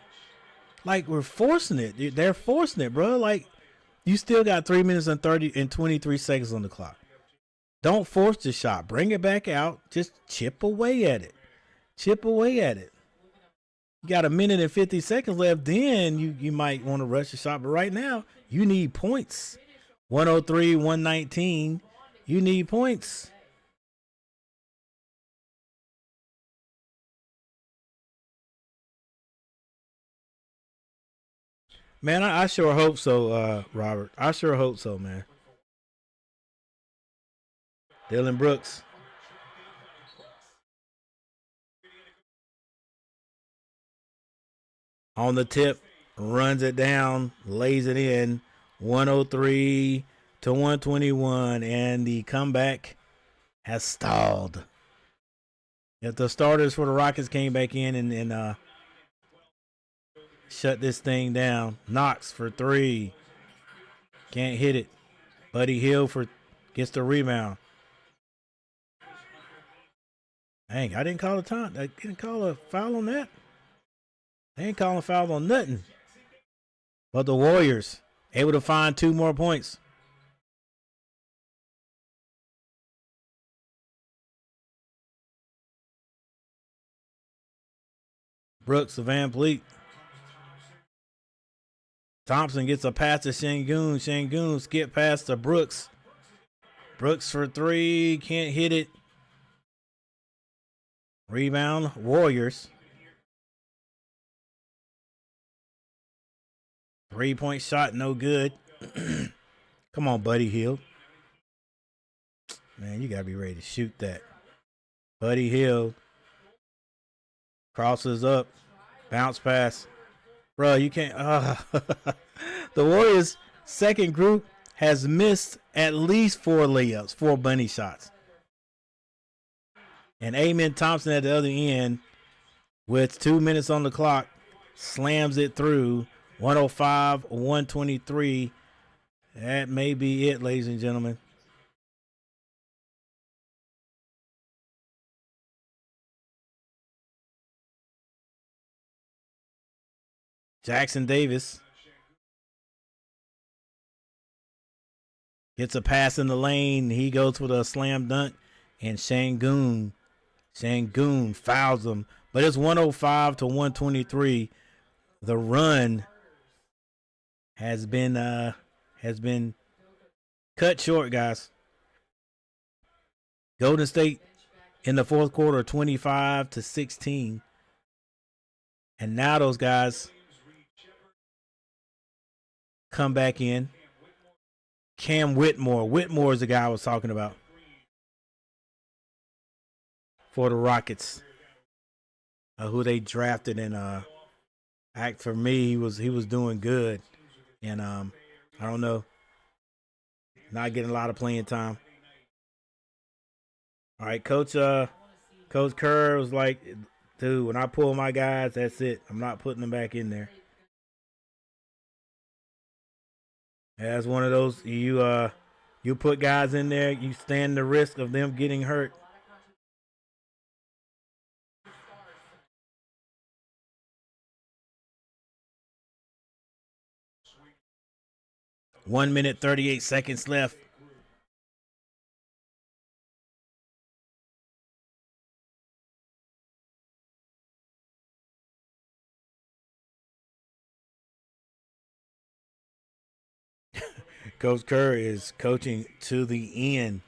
Like we're forcing it. They're forcing it, bro. Like you still got 3 minutes and 23 seconds on the clock. Don't force the shot. Bring it back out. Just chip away at it. Chip away at it. You got a minute and 50 seconds left. Then you might want to rush the shot. But right now, you need points. 103, 119. You need points. Man, I sure hope so, Robert. I sure hope so, man. Dylan Brooks. On the tip, runs it down, lays it in. 103 to 121, and the comeback has stalled. If the starters for the Rockets came back in and shut this thing down. Knox for three. Can't hit it. Buddy Hield gets the rebound. Dang, I didn't call a time. I didn't call a foul on that. They ain't calling foul on nothing. But the Warriors able to find 2 more points. Brooks to Van Vliet. Thompson gets a pass to Şengün. Şengün skip past to Brooks. Brooks for three. Can't hit it. Rebound, Warriors. 3-point shot, no good. Come on, Buddy Hield. Man, you got to be ready to shoot that. Buddy Hield crosses up. Bounce pass. Bro, you can't. The Warriors' second group has missed at least 4 layups, 4 bunny shots. And Amen Thompson at the other end, with 2 minutes on the clock, slams it through. 105, 123. That may be it, ladies and gentlemen. Jackson Davis gets a pass in the lane. He goes for the slam dunk, and Şengün fouls him. But it's 105 to 123. The run has been cut short, guys. Golden State in the fourth quarter, 25 to 16. And now those guys come back in. Cam Whitmore. Whitmore is the guy I was talking about for the Rockets, who they drafted. And for me, he was doing good. And I don't know, not getting a lot of playing time. All right, Coach Kerr was like, dude, when I pull my guys, that's it. I'm not putting them back in there. That's one of those, you put guys in there, you stand the risk of them getting hurt. One minute, 38 seconds left. Coach Kerr is coaching to the end.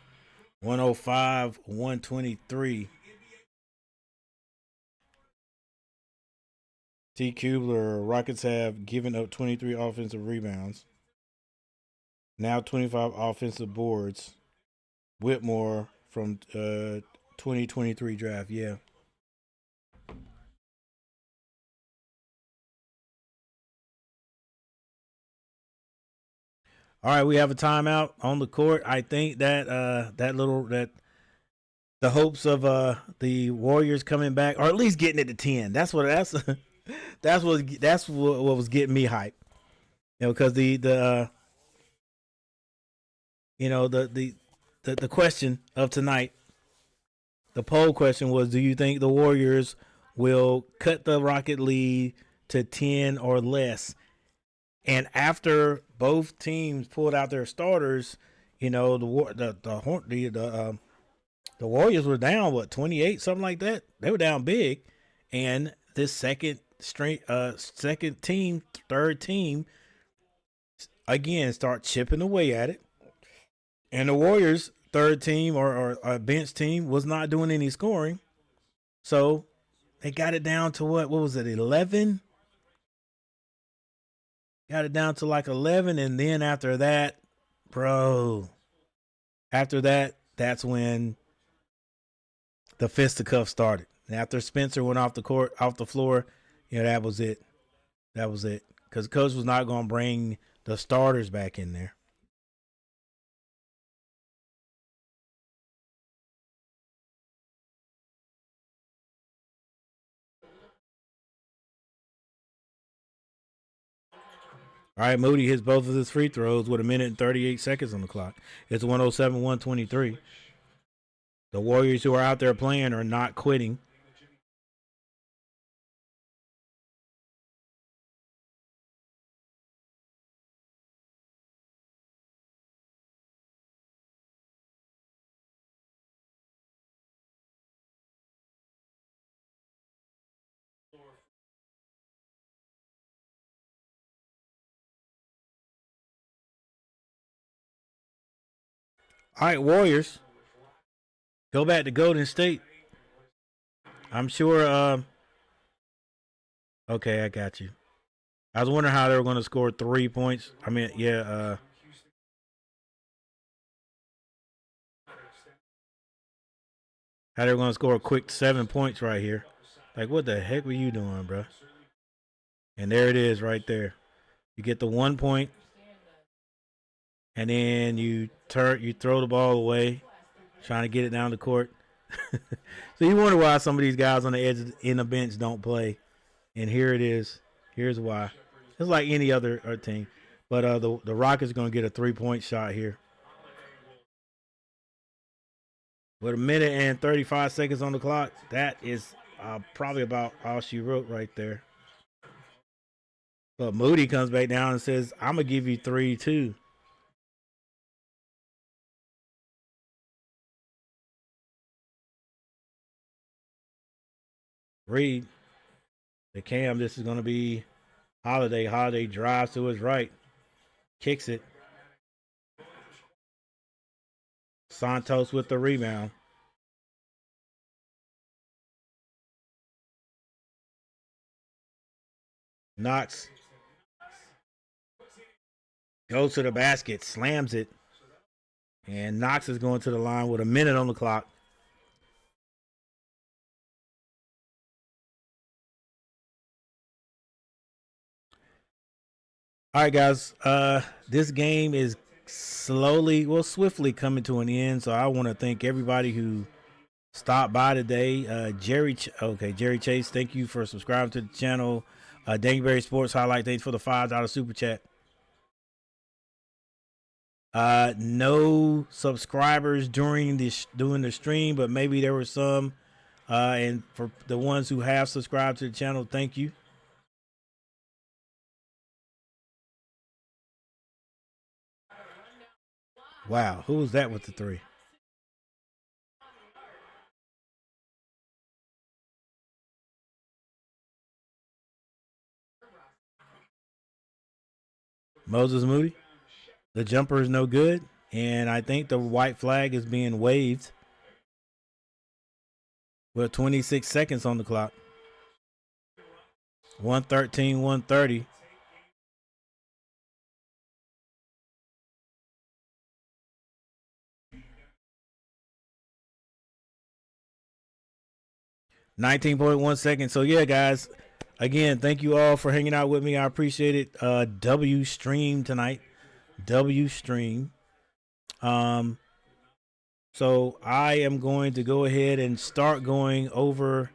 105, 123. T. Kubler, Rockets have given up 23 offensive rebounds. Now 25 offensive boards. Whitmore from 2023 draft, yeah. All right, we have a timeout on the court. I think that the hopes of the Warriors coming back, or at least getting it to 10. That's what was getting me hyped. Because the question of tonight, the poll question was, do you think the Warriors will cut the Rocket lead to 10 or less? And after both teams pulled out their starters, the Warriors were down 28, something like that. They were down big, and this third team again start chipping away at it. And the Warriors' third team or bench team was not doing any scoring, so they got it down to what was it, 11? Got it down to like 11, and then after that, that's when the fisticuff started. And after Spencer went off the floor, that was it. Because coach was not going to bring the starters back in there. All right, Moody hits both of his free throws with 1:38 on the clock. It's 107-123. The Warriors who are out there playing are not quitting. All right, Warriors, go back to Golden State. I'm sure. Okay, I got you. I was wondering how they were going to score 3 points. I mean, yeah. How they were going to score a quick 7 points right here. Like, what the heck were you doing, bro? And there it is right there. You get the 1 point, and then you throw the ball away, trying to get it down the court. So you wonder why some of these guys on the edge in the bench don't play. And here it is. Here's why. It's like any other team. But the Rockets are going to get a 3-point shot here. With 1:35 on the clock, that is probably about all she wrote right there. But Moody comes back down and says, I'm going to give you 3 too. Reed, the Cam, this is going to be Holiday. Holiday drives to his right, kicks it. Santos with the rebound. Knox goes to the basket, slams it. And Knox is going to the line with 1 minute on the clock. All right, guys. This game is swiftly coming to an end. So I want to thank everybody who stopped by today. Jerry Chase, thank you for subscribing to the channel. Dangberry Sports Highlight, thanks for the $5 super chat. No subscribers during the stream, but maybe there were some. And for the ones who have subscribed to the channel, thank you. Wow, who was that with the 3? Moses Moody. The jumper is no good, and I think the white flag is being waved with 26 seconds on the clock. 113, 130. $19.1 seconds. So yeah, guys. Again, thank you all for hanging out with me. I appreciate it. W stream tonight. W stream. So I am going to go ahead and start going over.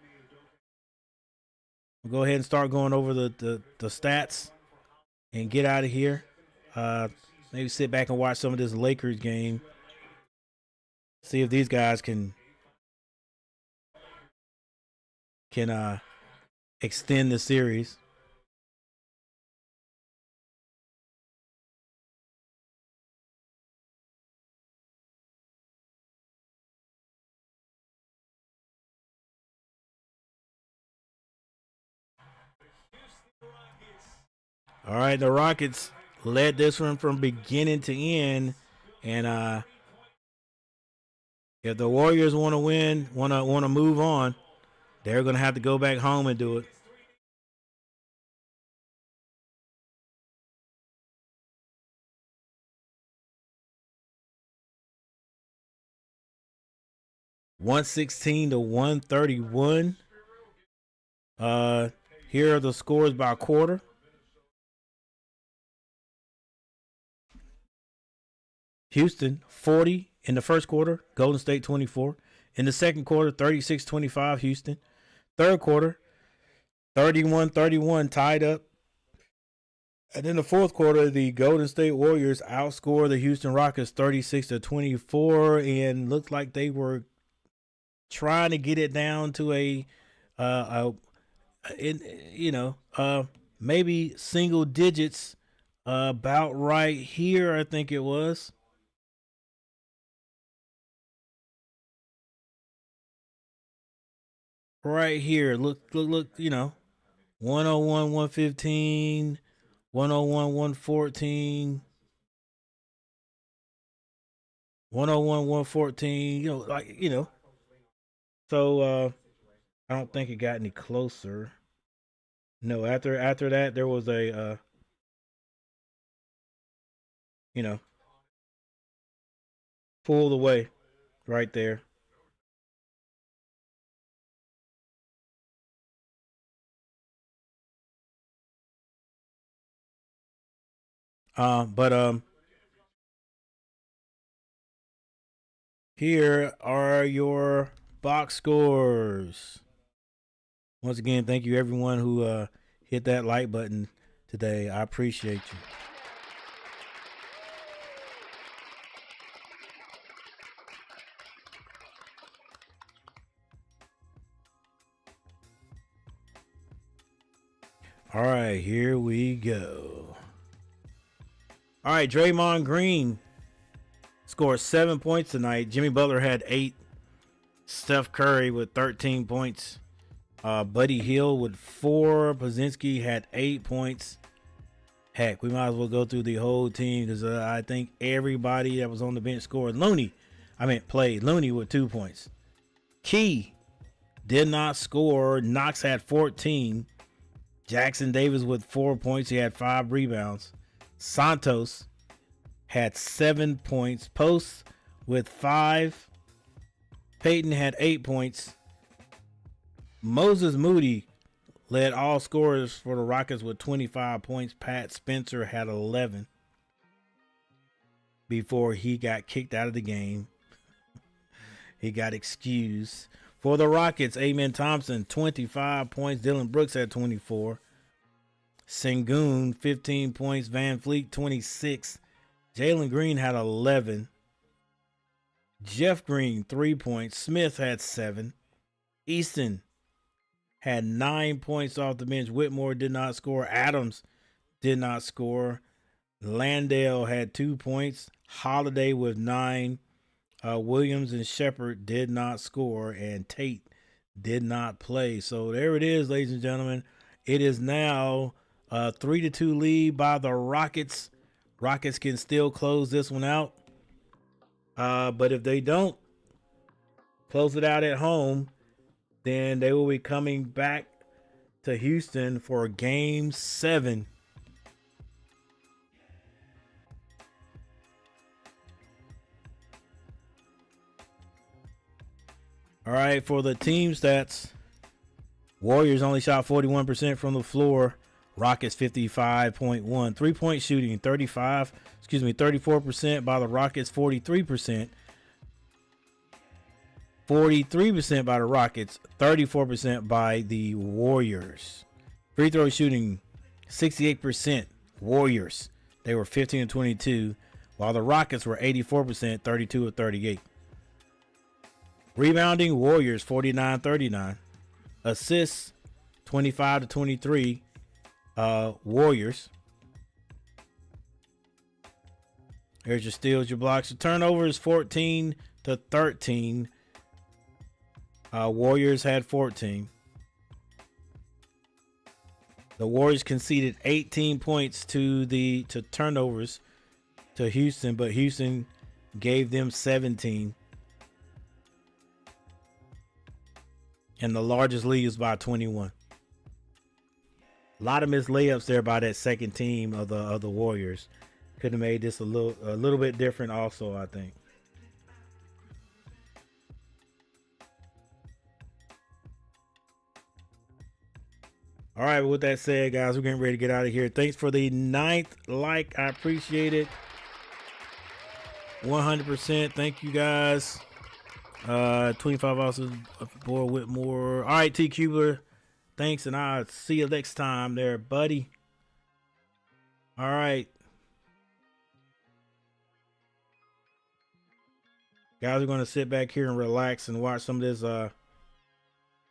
Go ahead and start going over the stats and get out of here. Maybe sit back and watch some of this Lakers game. See if these guys can extend the series. All right, the Rockets led this one from beginning to end, and if the Warriors want to win, want to move on, they're going to have to go back home and do it. $116-131. Here are the scores by quarter. Houston 40 in the first quarter, Golden State 24. In the second quarter, 36-25 Houston. Third quarter, 31-31 tied up. And in the fourth quarter, the Golden State Warriors outscored the Houston Rockets 36-24, and looked like they were trying to get it down to uh, in maybe single digits, about right here. I think it was right here. Look. 101, 115, 101, 114, 101, 114. So I don't think it got any closer. No, after that there was a you know pulled away right there. But here are your box scores. Once again, thank you everyone who hit that like button today. I appreciate you. All right, here we go. All right, Draymond Green scored 7 points tonight. Jimmy Butler had 8. Steph Curry with 13 points. Buddy Hield with 4. Pozinski had 8 points. Heck, we might as well go through the whole team because I think everybody that was on the bench scored. Played. Looney with 2 points. Key did not score. Knox had 14. Jackson Davis with 4 points. He had 5 rebounds. Santos had 7 points. Post with 5. Peyton had 8 points. Moses Moody led all scorers for the Rockets with 25 points. Pat Spencer had 11 before he got kicked out of the game. He got excused. For the Rockets, Amen Thompson, 25 points. Dylan Brooks had 24. Sengun, 15 points. Van Fleet, 26. Jalen Green had 11. Jeff Green, 3 points. Smith had 7. Easton had 9 points off the bench. Whitmore did not score. Adams did not score. Landale had 2 points. Holiday with 9. Williams and Shepard did not score, and Tate did not play. So there it is, ladies and gentlemen. It is now a 3-2 lead by the Rockets. Rockets can still close this one out. But if they don't close it out at home, then they will be coming back to Houston for Game 7. All right, for the team stats, Warriors only shot 41% from the floor. Rockets 55.1. 3-point shooting 34% by the Rockets, 43%. 43% by the Rockets, 34% by the Warriors. Free throw shooting 68% Warriors. They were 15-22, while the Rockets were 84%, 32 of 38. Rebounding, Warriors 49-39. Assists 25-23, Warriors. There's your steals, your blocks. Your turnovers 14-13. Warriors had 14. The Warriors conceded 18 points to turnovers to Houston, but Houston gave them 17. And the largest lead is by 21. A lot of missed layups there by that second team of the Warriors. Could have made this a little bit different also, I think. All right, with that said, guys, we're getting ready to get out of here. Thanks for the 9th like. I appreciate it. 100%. Thank you, guys. 25 ounces of boy Whitmore. All right, T Cuber. Thanks, and I'll see you next time there, buddy. All right, guys, we're gonna sit back here and relax and watch some of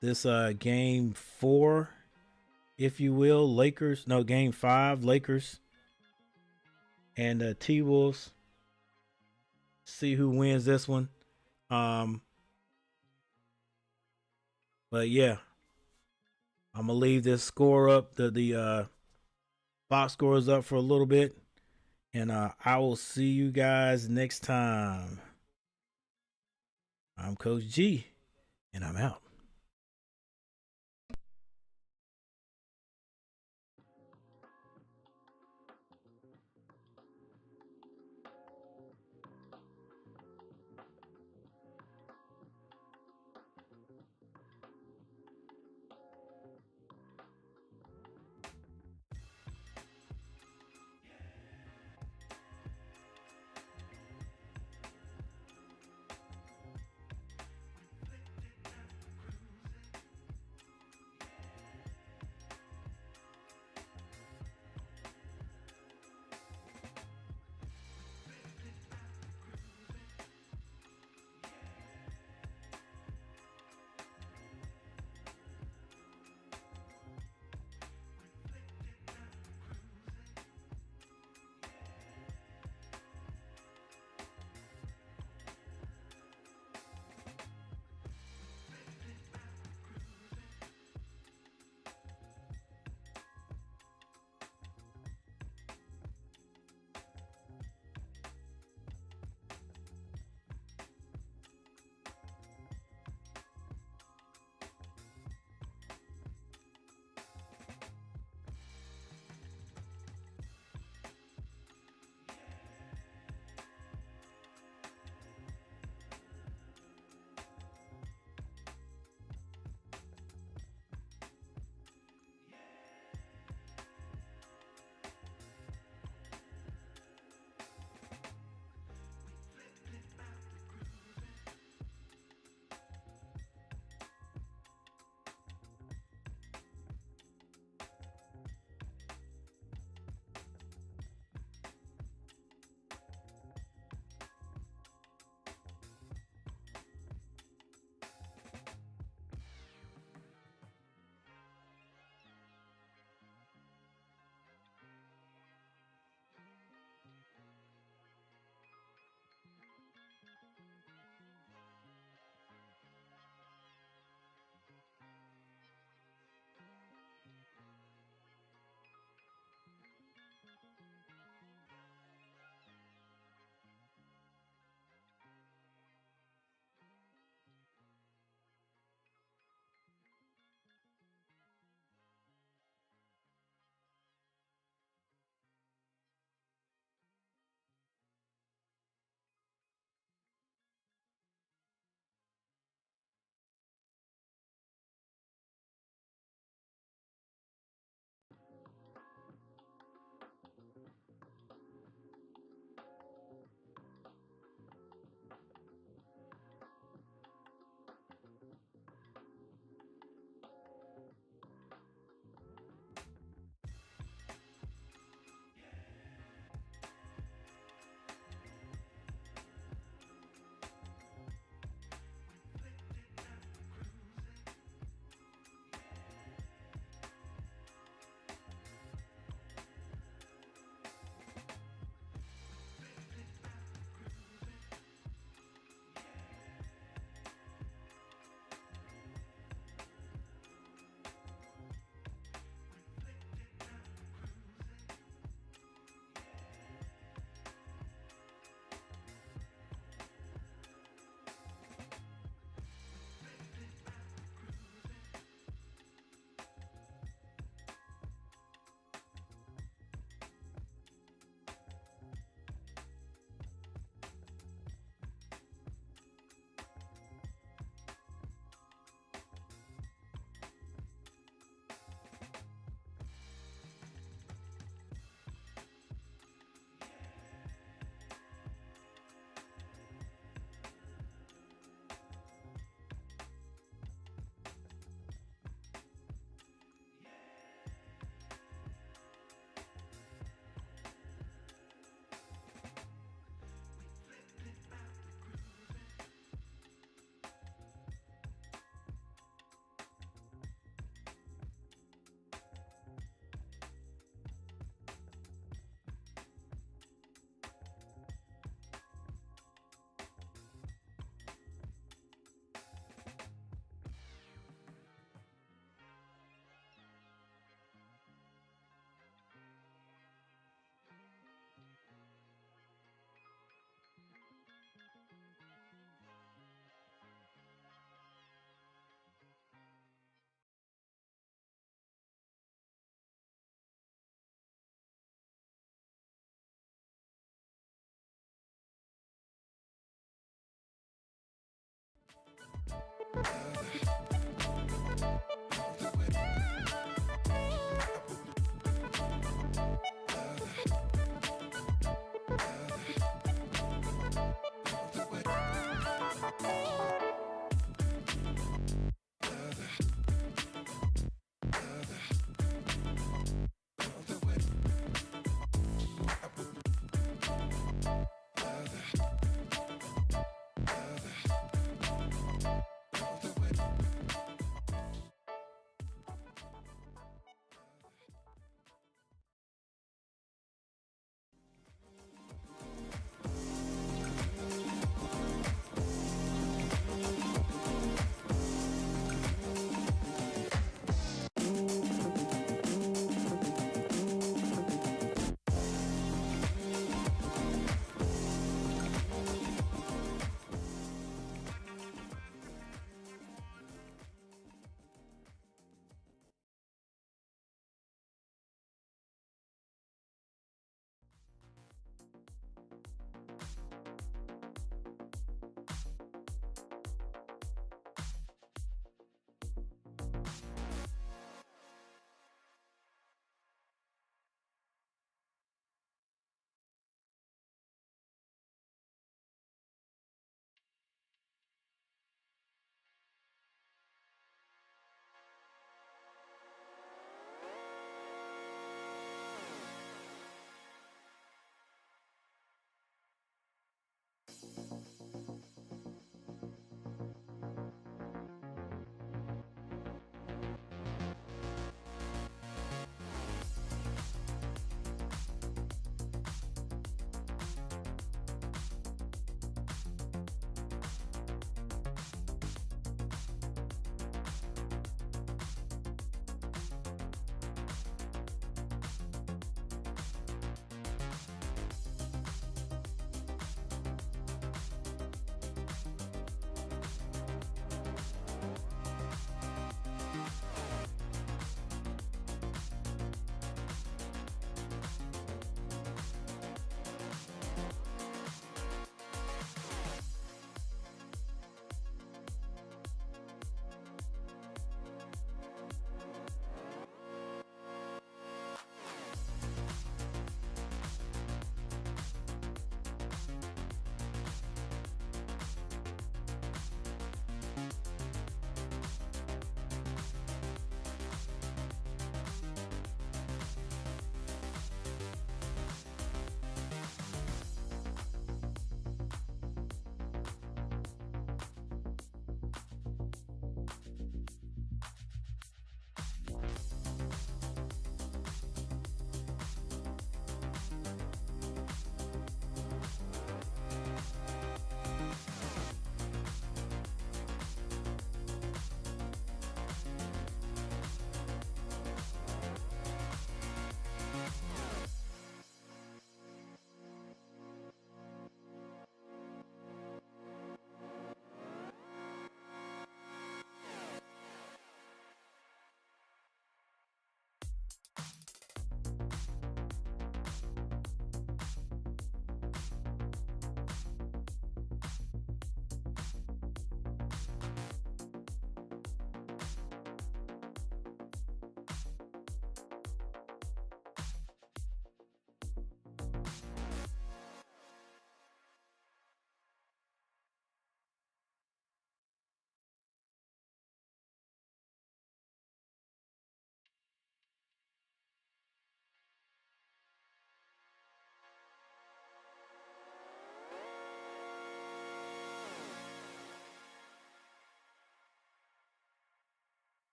this game four, if you will. Lakers, no, game five, Lakers and T Wolves. See who wins this one. Um, but yeah, I'm gonna leave this score up. The box score is up for a little bit, and I will see you guys next time. I'm Coach G, and I'm out.